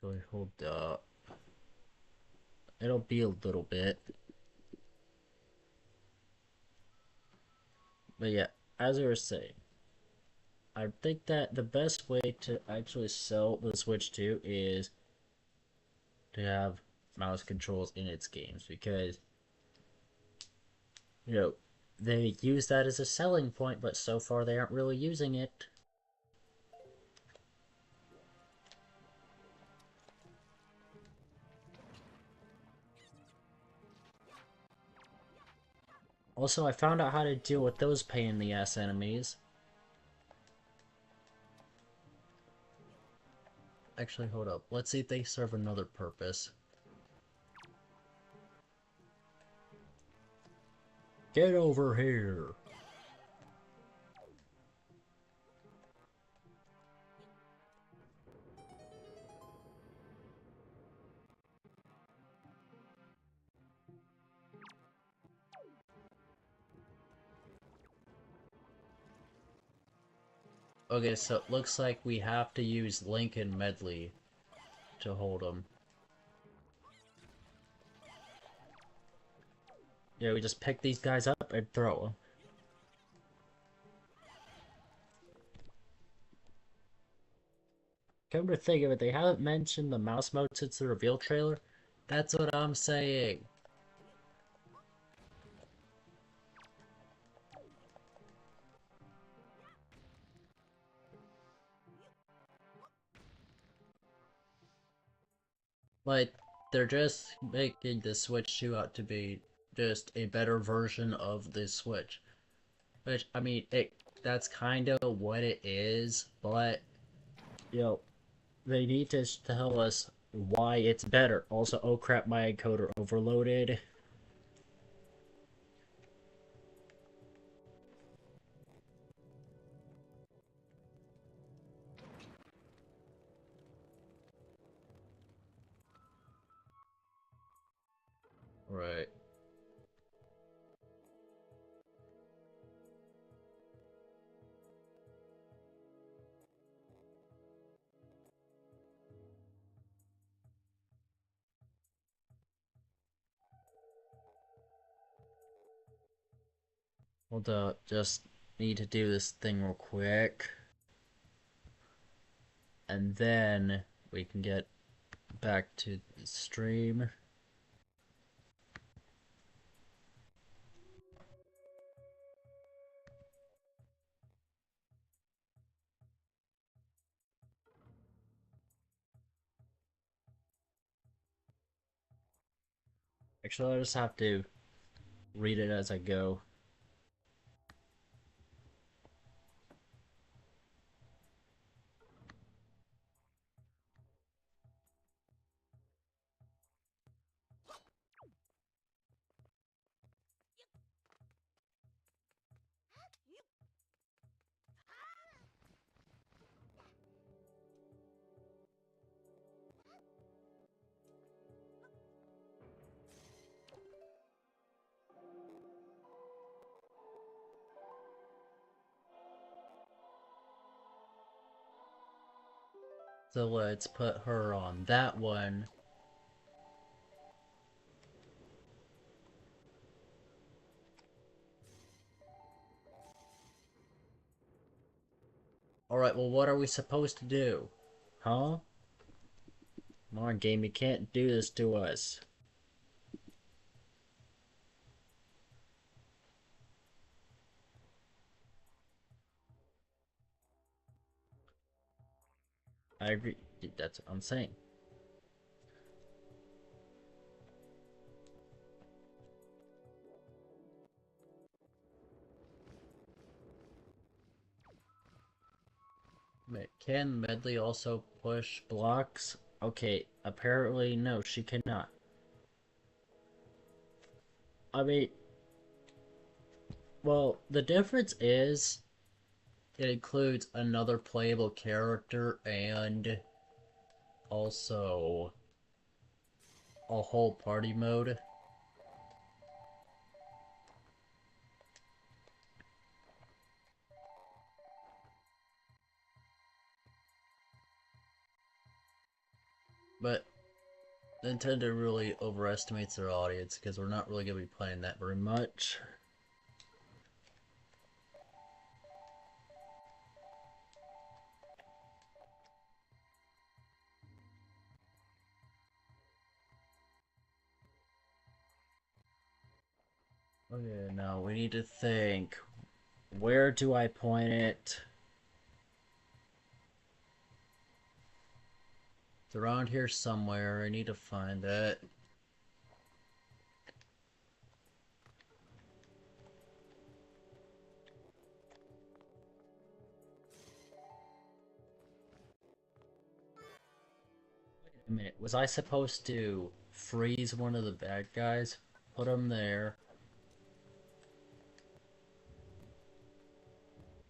Actually, hold up. It'll be a little bit. But yeah, as I was saying, I think that the best way to actually sell the Switch 2 is to have mouse controls in its games because, you know, they use that as a selling point, but so far they aren't really using it. Also, I found out how to deal with those pain in the ass enemies. Actually, hold up. Let's see if they serve another purpose. Get over here! Okay, so it looks like we have to use Link and Medley to hold them. Yeah, we just pick these guys up and throw them. Come to think of it, they haven't mentioned the mouse mode since the reveal trailer. That's what I'm saying. Like, they're just making the Switch 2 out to be just a better version of the Switch. Which, I mean, that's kind of what it is, but, you know, they need to tell us why it's better. Also, oh crap, my encoder overloaded. Right. Hold up, just need to do this thing real quick. And then we can get back to the stream. Actually, I just have to read it as I go. So let's put her on that one. Alright, well, what are we supposed to do? Huh? Come on, game, you can't do this to us. I agree. That's what I'm saying. Wait, can Medley also push blocks? Okay, apparently no, she cannot. I mean, well, the difference is it includes another playable character and also a whole party mode. But Nintendo really overestimates their audience because we're not really going to be playing that very much. Okay, now we need to think. Where do I point it? It's around here somewhere. I need to find it. Wait a minute. Was I supposed to freeze one of the bad guys? Put him there.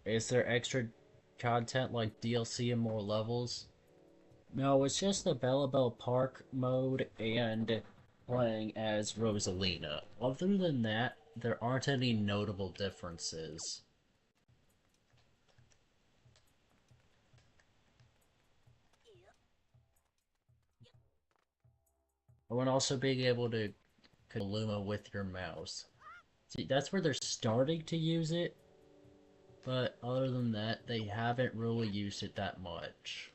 Is there extra content like DLC and more levels? No, it's just the Bellabelle Park mode and playing as Rosalina. Other than that, there aren't any notable differences. Oh, and also being able to control Luma with your mouse. See, that's where they're starting to use it, but other than that, they haven't really used it that much.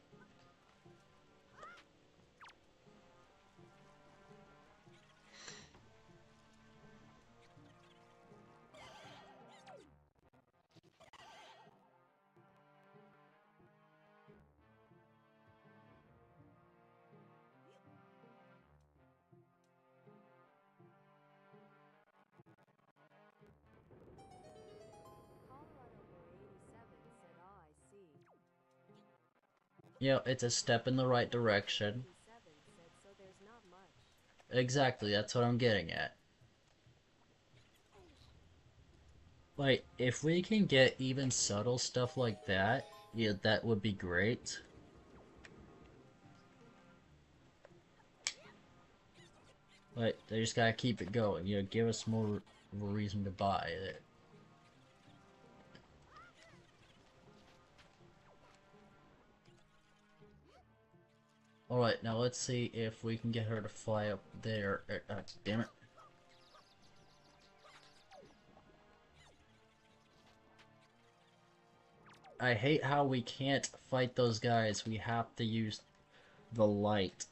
it's a step in the right direction. Exactly, that's what I'm getting at. Like, if we can get even subtle stuff like that, yeah, that would be great. Like, they just gotta keep it going, give us more of a reason to buy it. Alright, now let's see if we can get her to fly up there. Damn it. I hate how we can't fight those guys. We have to use the light.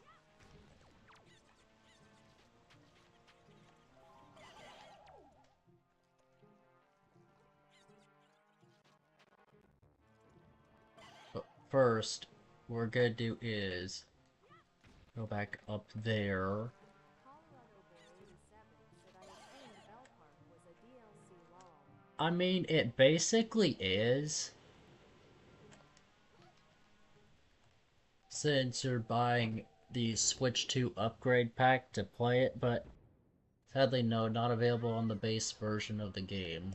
But first, what we're gonna do is go back up there. I mean, it basically is. Since you're buying the Switch 2 upgrade pack to play it, but sadly no, not available on the base version of the game.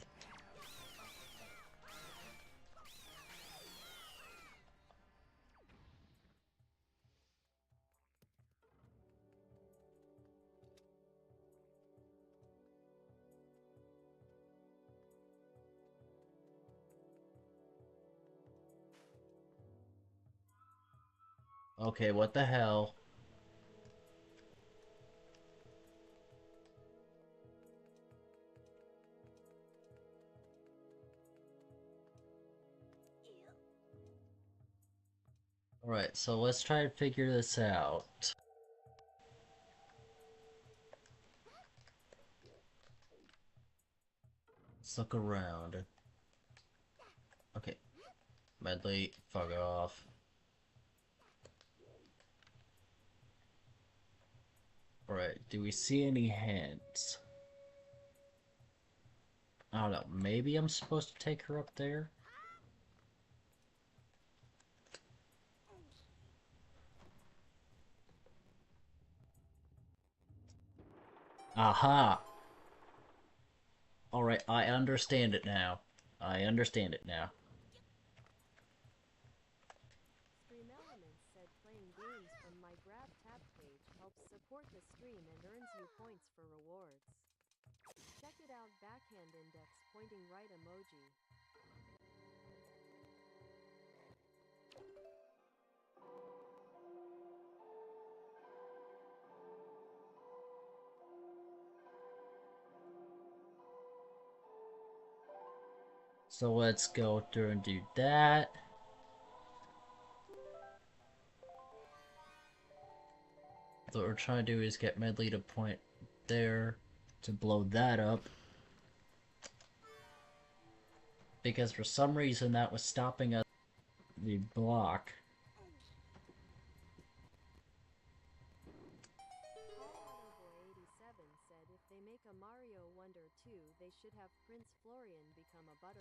Okay, what the hell? Alright, so let's try to figure this out. Let's look around. Okay, Medley, fuck off. Alright, do we see any hints? I don't know, maybe I'm supposed to take her up there? Aha! Alright, I understand it now. I understand it now. So let's go through and do that. So what we're trying to do is get Medley to point there to blow that up. Because for some reason that was stopping us the block.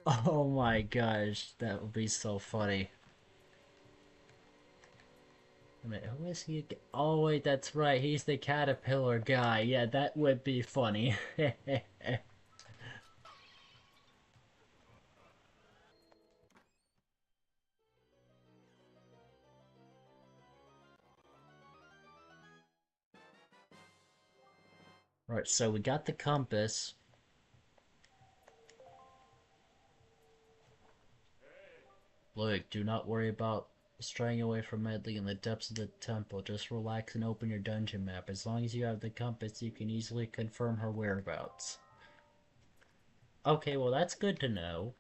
Oh my gosh, that would be so funny. I mean, who is he? Oh wait, that's right. He's the caterpillar guy. Yeah, that would be funny. Right, so we got the compass. Look, do not worry about straying away from Medley in the depths of the temple. Just relax and open your dungeon map. As long as you have the compass, you can easily confirm her whereabouts. Okay, well that's good to know.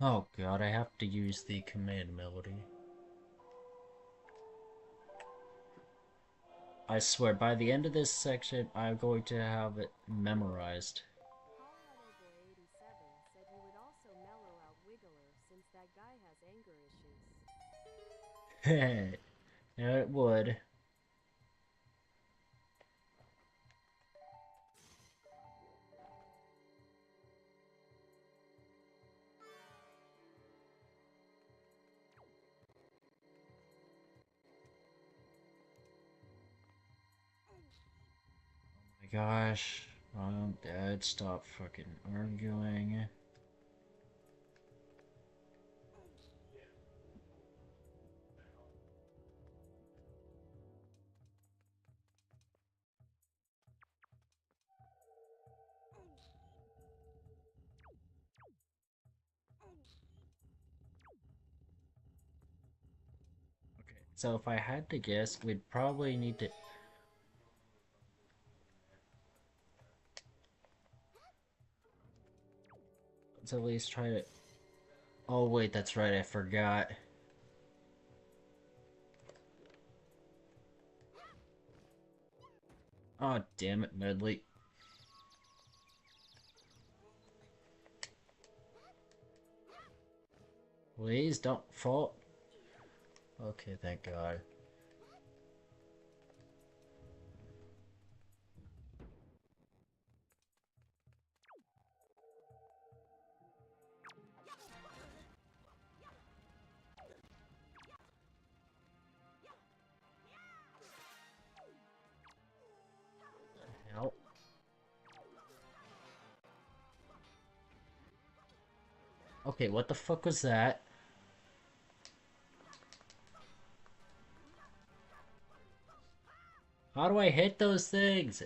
Oh god, I have to use the command melody. I swear, by the end of this section, I'm going to have it memorized. Hey, yeah, it would. Gosh, Dad, stop fucking arguing. Okay, so if I had to guess, we'd probably need to let's at least try to. Oh wait, that's right, I forgot. Oh damn it, Medley. Please don't fall. Okay, thank God. Hell. Okay, what the fuck was that? How do I hit those things?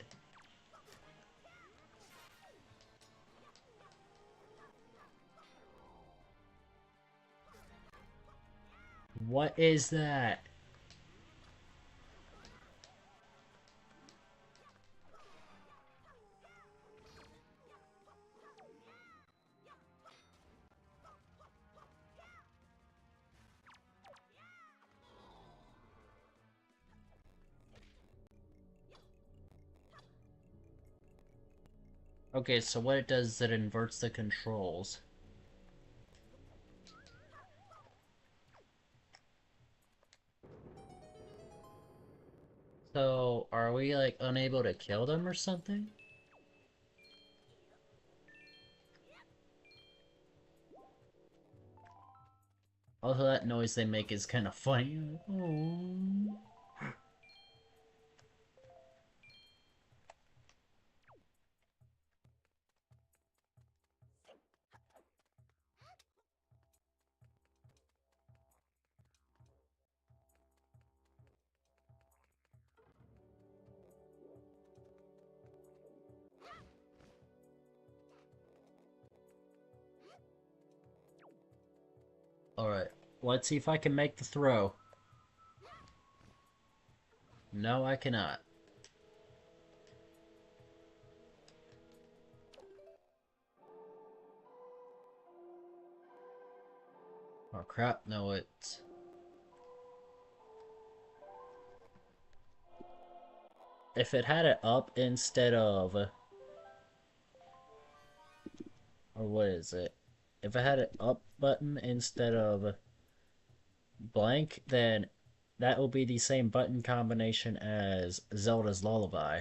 What is that? Okay, so what it does is it inverts the controls. So, are we like unable to kill them or something? Also, that noise they make is kind of funny. Oh. Alright, let's see if I can make the throw. No, I cannot. Oh crap, no, it's... If it had it up instead of... Or what is it? If I had it up button instead of blank, then that will be the same button combination as Zelda's Lullaby.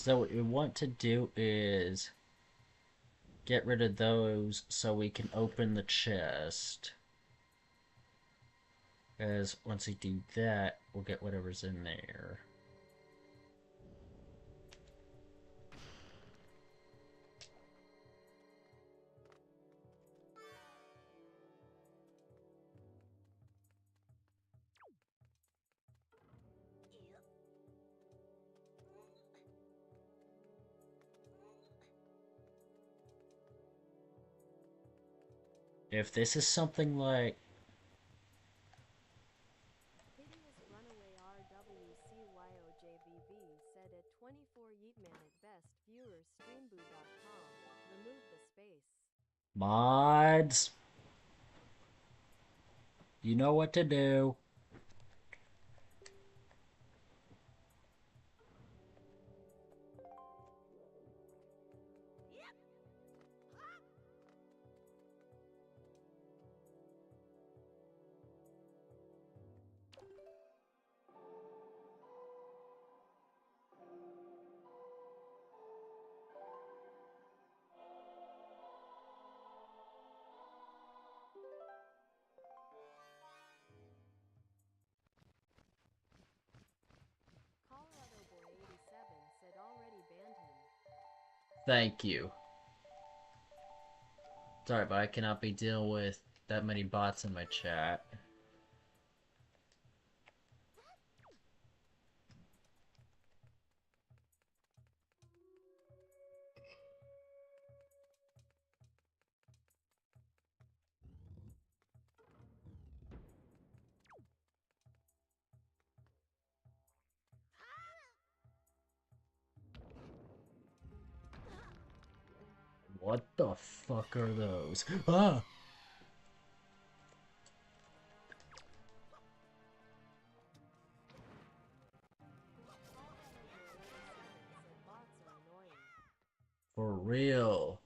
So what we want to do is get rid of those so we can open the chest. As once we do that, we'll get whatever's in there. If this is something like... Hideous Runaway RWCYOJBB said at 24 Yeetmanic Best Viewers Streamboo.com. Remove the space. Mods, you know what to do. Thank you. Sorry, but I cannot be dealing with that many bots in my chat. What the fuck are those? Ah! Caller number 87 said bots are annoying. For real.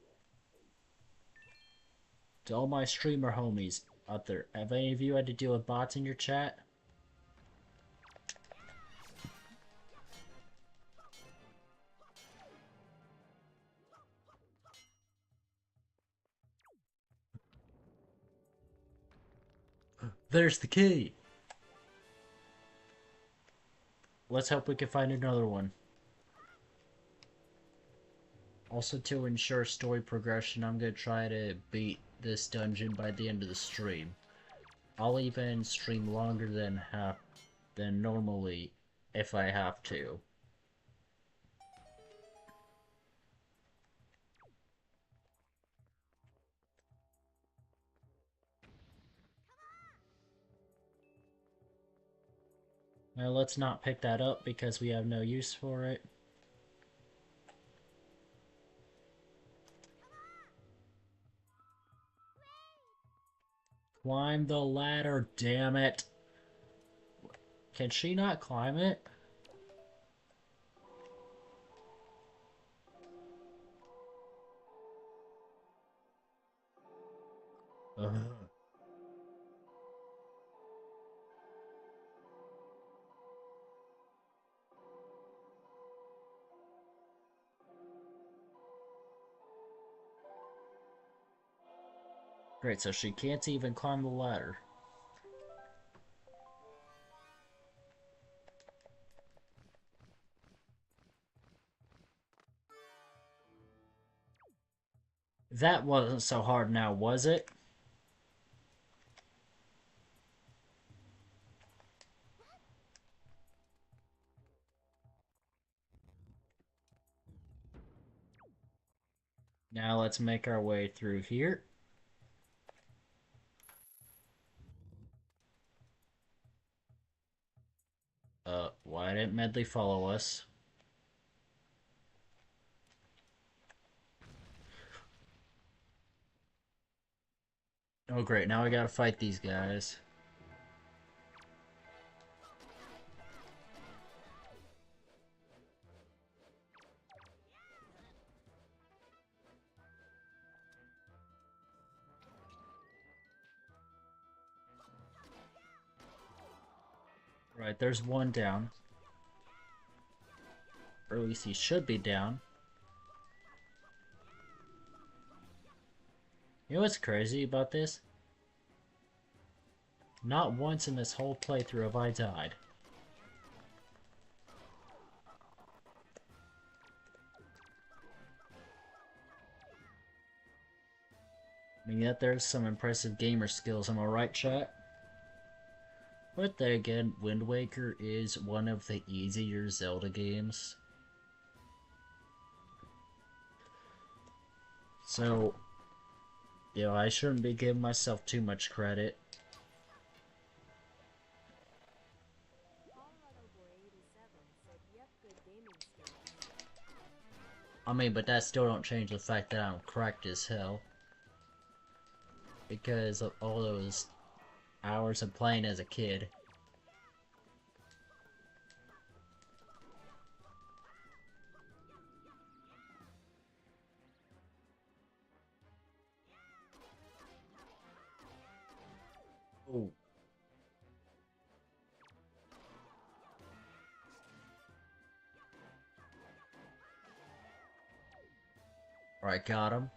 To all my streamer homies out there, have any of you had to deal with bots in your chat? There's the key! Let's hope we can find another one. Also, to ensure story progression, I'm gonna try to beat this dungeon by the end of the stream. I'll even stream longer than normally if I have to. Now let's not pick that up because we have no use for it. Climb the ladder, damn it! Can she not climb it? Ugh. Great, so she can't even climb the ladder. That wasn't so hard now, was it? Now let's make our way through here. Why didn't Medley follow us? Oh great, now I gotta fight these guys. Right, there's one down. Or at least he should be down. You know what's crazy about this? Not once in this whole playthrough have I died. I mean, yet there's some impressive gamer skills, am I right, chat? But then again, Wind Waker is one of the easier Zelda games. So, you know, I shouldn't be giving myself too much credit. Colorado boy 87 said yep, good gaming skills. I mean, but that still don't change the fact that I'm cracked as hell. Because of all those hours of playing as a kid. Oh. Alright, got him.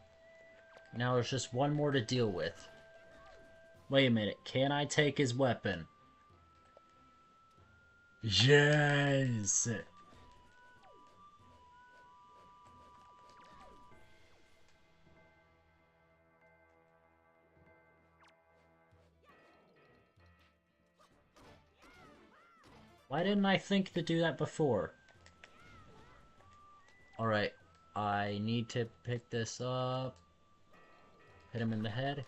Now there's just one more to deal with. Wait a minute, can I take his weapon? Yes! Why didn't I think to do that before? Alright, I need to pick this up. Hit him in the head.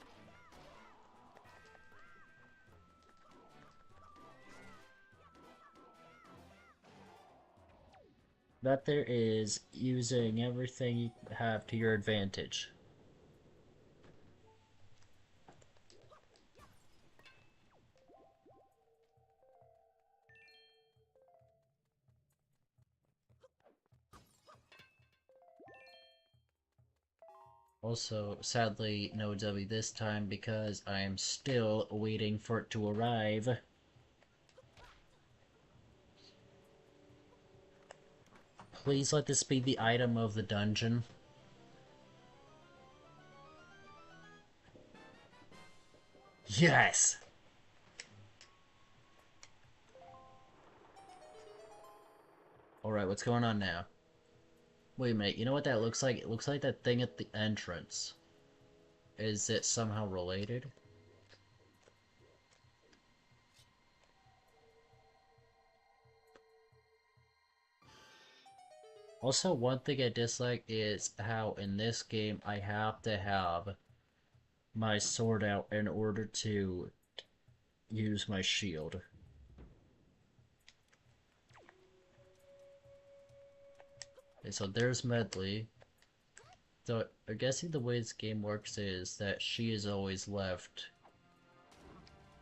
That there is using everything you have to your advantage. Also, sadly, no W this time because I am still waiting for it to arrive. Please let this be the item of the dungeon. Yes! Alright, what's going on now? Wait a minute, you know what that looks like? It looks like that thing at the entrance. Is it somehow related? Also, one thing I dislike is how in this game I have to have my sword out in order to use my shield. Okay, so there's Medley. So I'm guessing the way this game works is that she is always left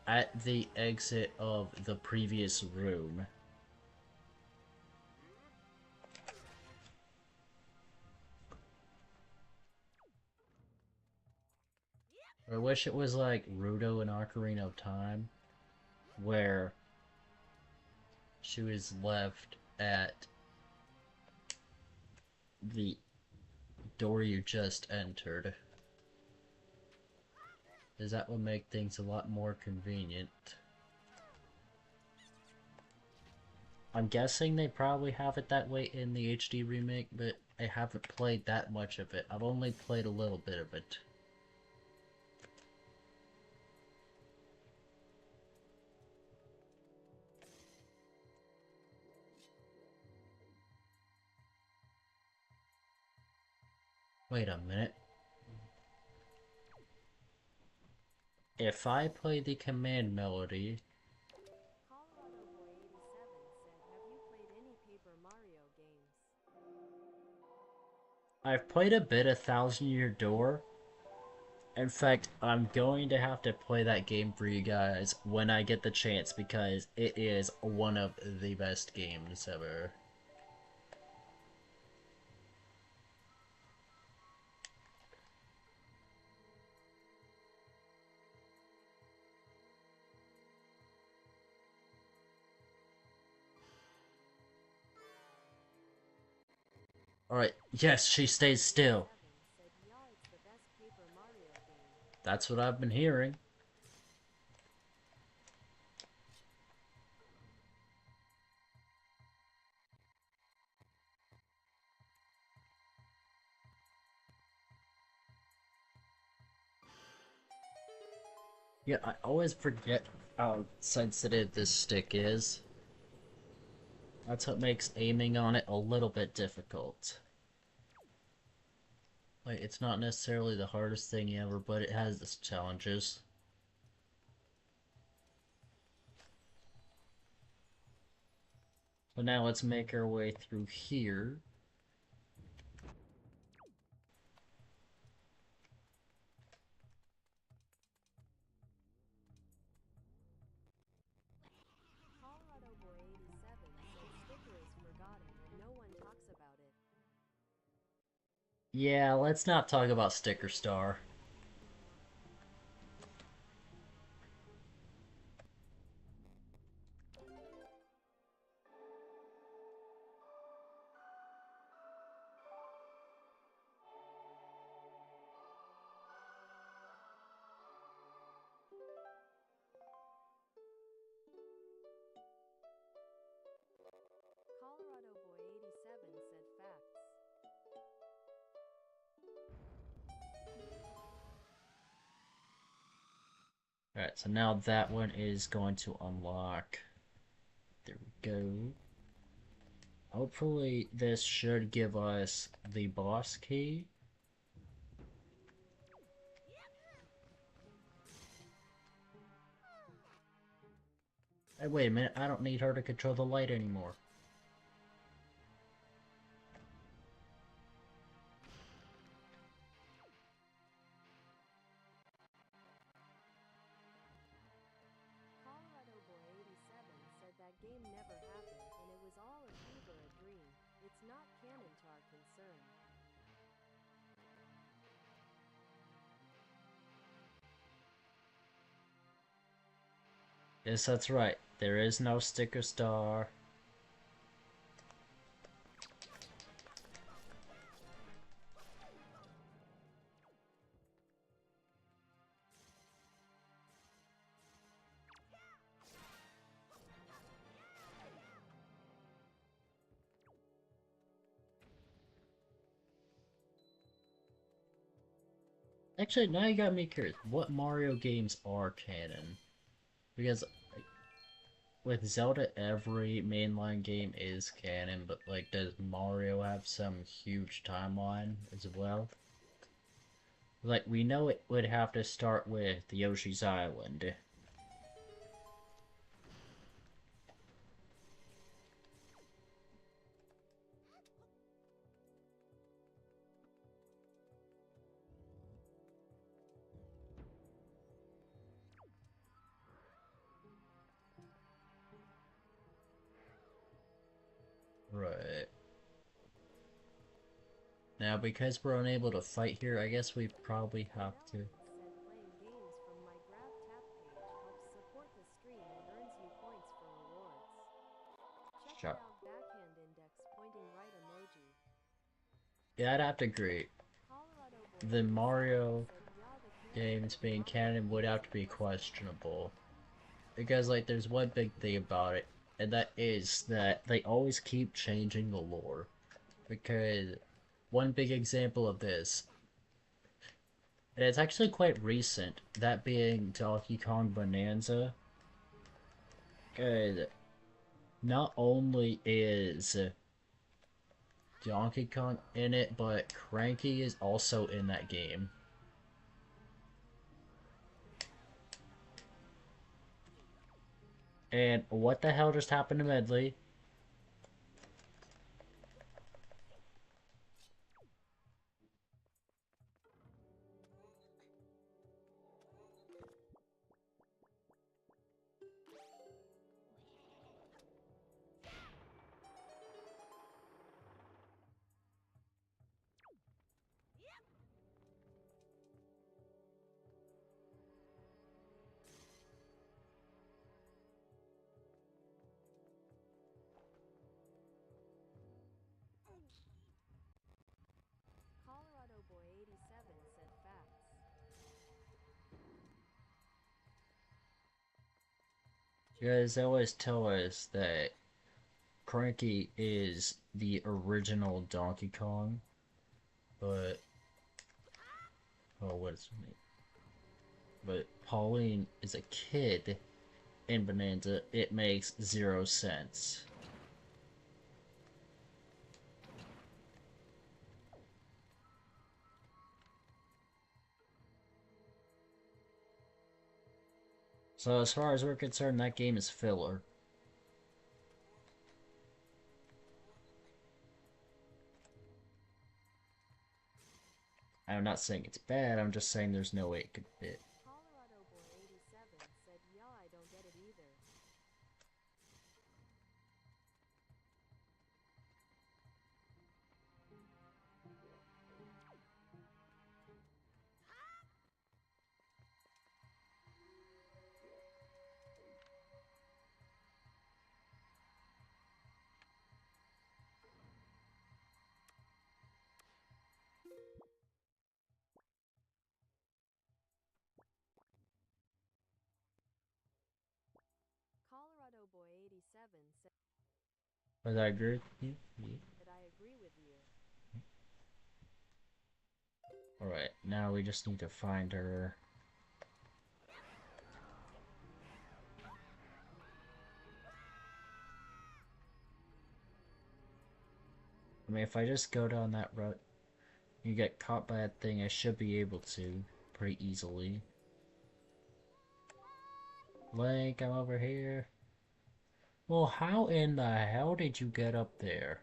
at the exit of the previous room. I wish it was like Rudo in Ocarina of Time, where she was left at the door you just entered. Because that would make things a lot more convenient. I'm guessing they probably have it that way in the HD remake, but I haven't played that much of it. I've only played a little bit of it. Wait a minute. If I play the command melody, Colorado Boy 87 said, have you played any Paper Mario games? I've played a bit of Thousand Year Door. In fact, I'm going to have to play that game for you guys when I get the chance because it is one of the best games ever. Alright, yes, she stays still. 87 said, yeah, it's the best Paper Mario game. That's what I've been hearing. Yeah, I always forget how sensitive this stick is. That's what makes aiming on it a little bit difficult. Like, it's not necessarily the hardest thing ever, but it has its challenges. So now let's make our way through here. Colorado Boy 87 said, sticker is forgotten and no one talks about it. Yeah, let's not talk about Sticker Star. Colorado Boy 87 said, facts. Alright, so now that one is going to unlock There we go. Hopefully this should give us the boss key. Hey, wait a minute, I don't need her to control the light anymore. Colorado Boy 87 said that game never happened and it was all a fever, a dream. It's not canon to our concern. Yes, that's right. There is no sticker star. Actually, now you got me curious. What Mario games are canon? Because with Zelda, every mainline game is canon, but like, does Mario have some huge timeline as well? Like, we know it would have to start with Yoshi's Island. Right. Now, because we're unable to fight here, I guess we probably have to. Mel said playing games from my Grab Tap page helps support the stream and earns you points for rewards. Check it Sure. out, backhand index pointing right emoji. Yeah, I'd have to agree. Colorado Boy The 87 Mario said, yeah, the canon games of being Mario canon would games have to are be missing. questionable. Because, like, there's one big thing about it, and that is that they always keep changing the lore. Because one big example of this, and it's actually quite recent, that being Donkey Kong Bonanza. And not only is Donkey Kong in it, but Cranky is also in that game. And what the hell just happened to Medley? Colorado Boy 87 said facts. You guys always tell us that Cranky is the original Donkey Kong, but oh, what is her name? But Pauline is a kid in Bonanza. It makes zero sense. So as far as we're concerned, that game is filler. I'm not saying it's bad. I'm just saying there's no way it could fit. Colorado Boy 87 said, yeah, I don't get it either. Colorado Boy 87 said, Was I agree with you? Yeah. I agree with you. Alright, now we just need to find her. I mean, if I just go down that road, you get caught by that thing, I should be able to pretty easily. Link, I'm over here. Well, how in the hell did you get up there?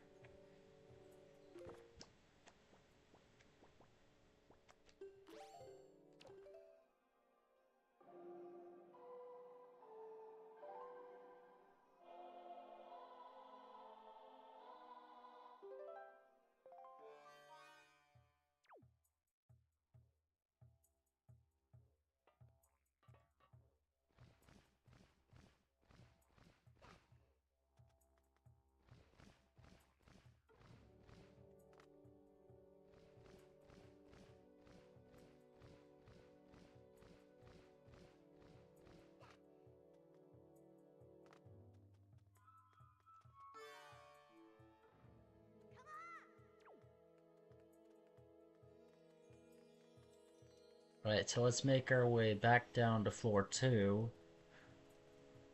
Right, so let's make our way back down to floor 2.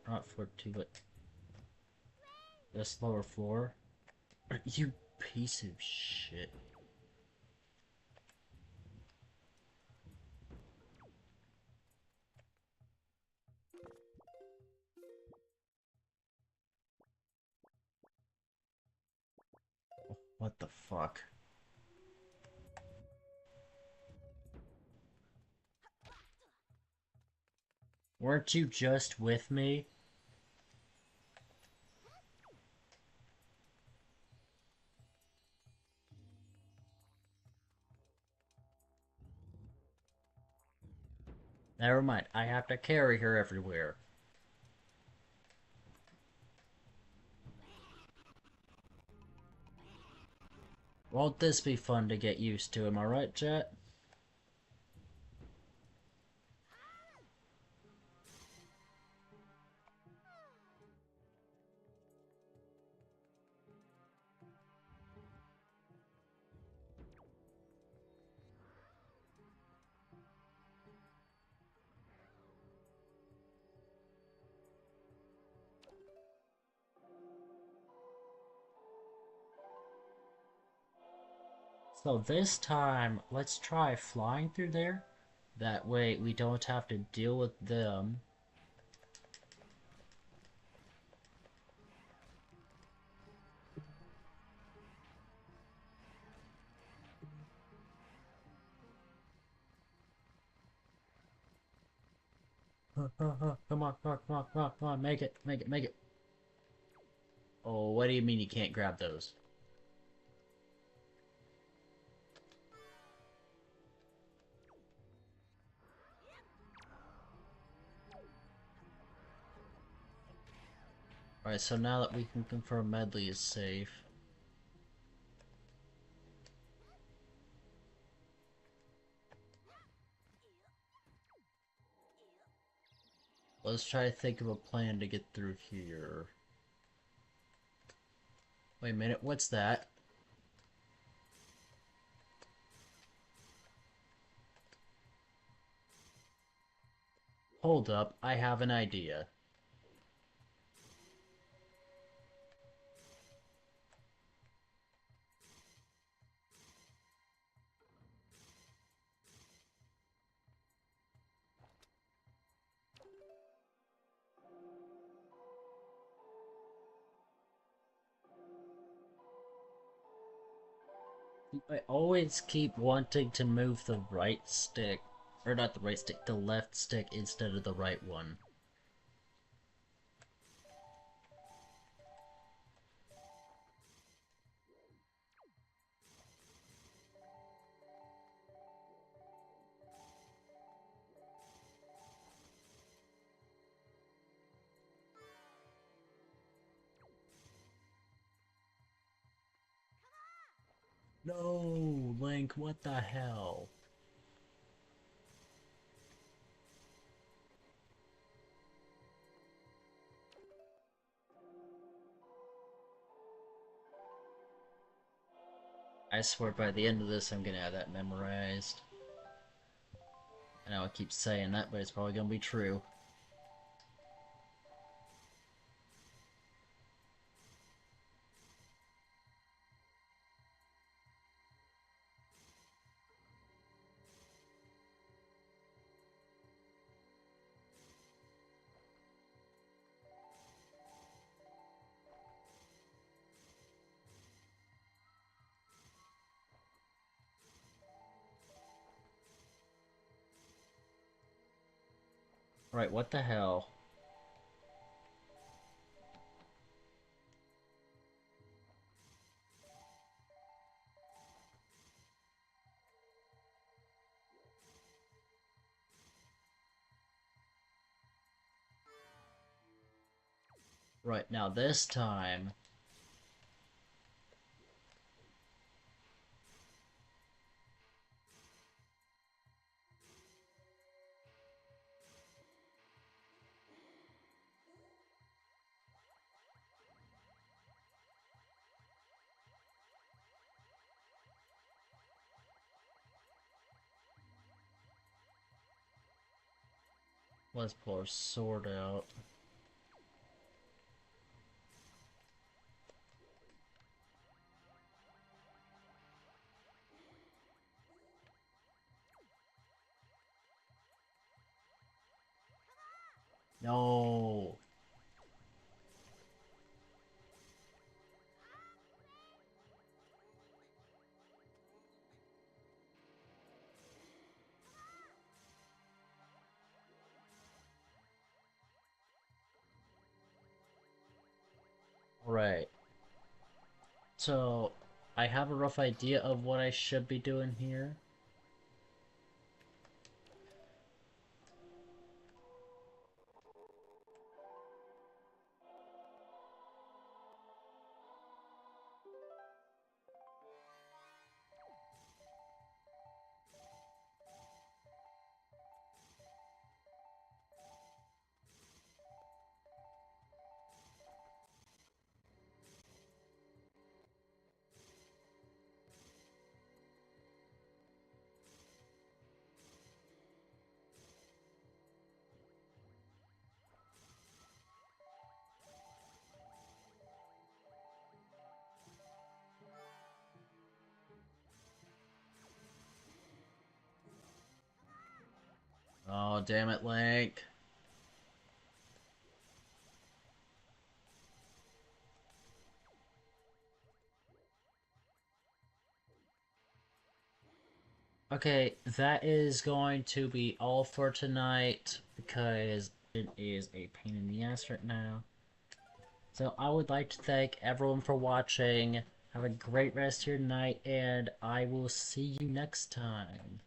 Not floor 2, but this lower floor. You piece of shit. What the fuck? Weren't you just with me? Never mind, I have to carry her everywhere. Won't this be fun to get used to, am I right, Jet? So this time, let's try flying through there. That way we don't have to deal with them. Come on, come on, come on, come on, come on, make it, make it, make it. Oh, what do you mean you can't grab those? Alright, so now that we can confirm Medley is safe, let's try to think of a plan to get through here. Wait a minute, what's that? Hold up, I have an idea. I always keep wanting to move the right stick, or not the right stick, the left stick instead of the right one. No, Link, what the hell? I swear by the end of this I'm gonna have that memorized. I know I keep saying that, but it's probably gonna be true. Right, what the hell? Right, now this time... Let's pull our sword out. No! Right. So, I have a rough idea of what I should be doing here. Oh, damn it, Link. Okay, that is going to be all for tonight because it is a pain in the ass right now. So I would like to thank everyone for watching. Have a great rest of your night, and I will see you next time.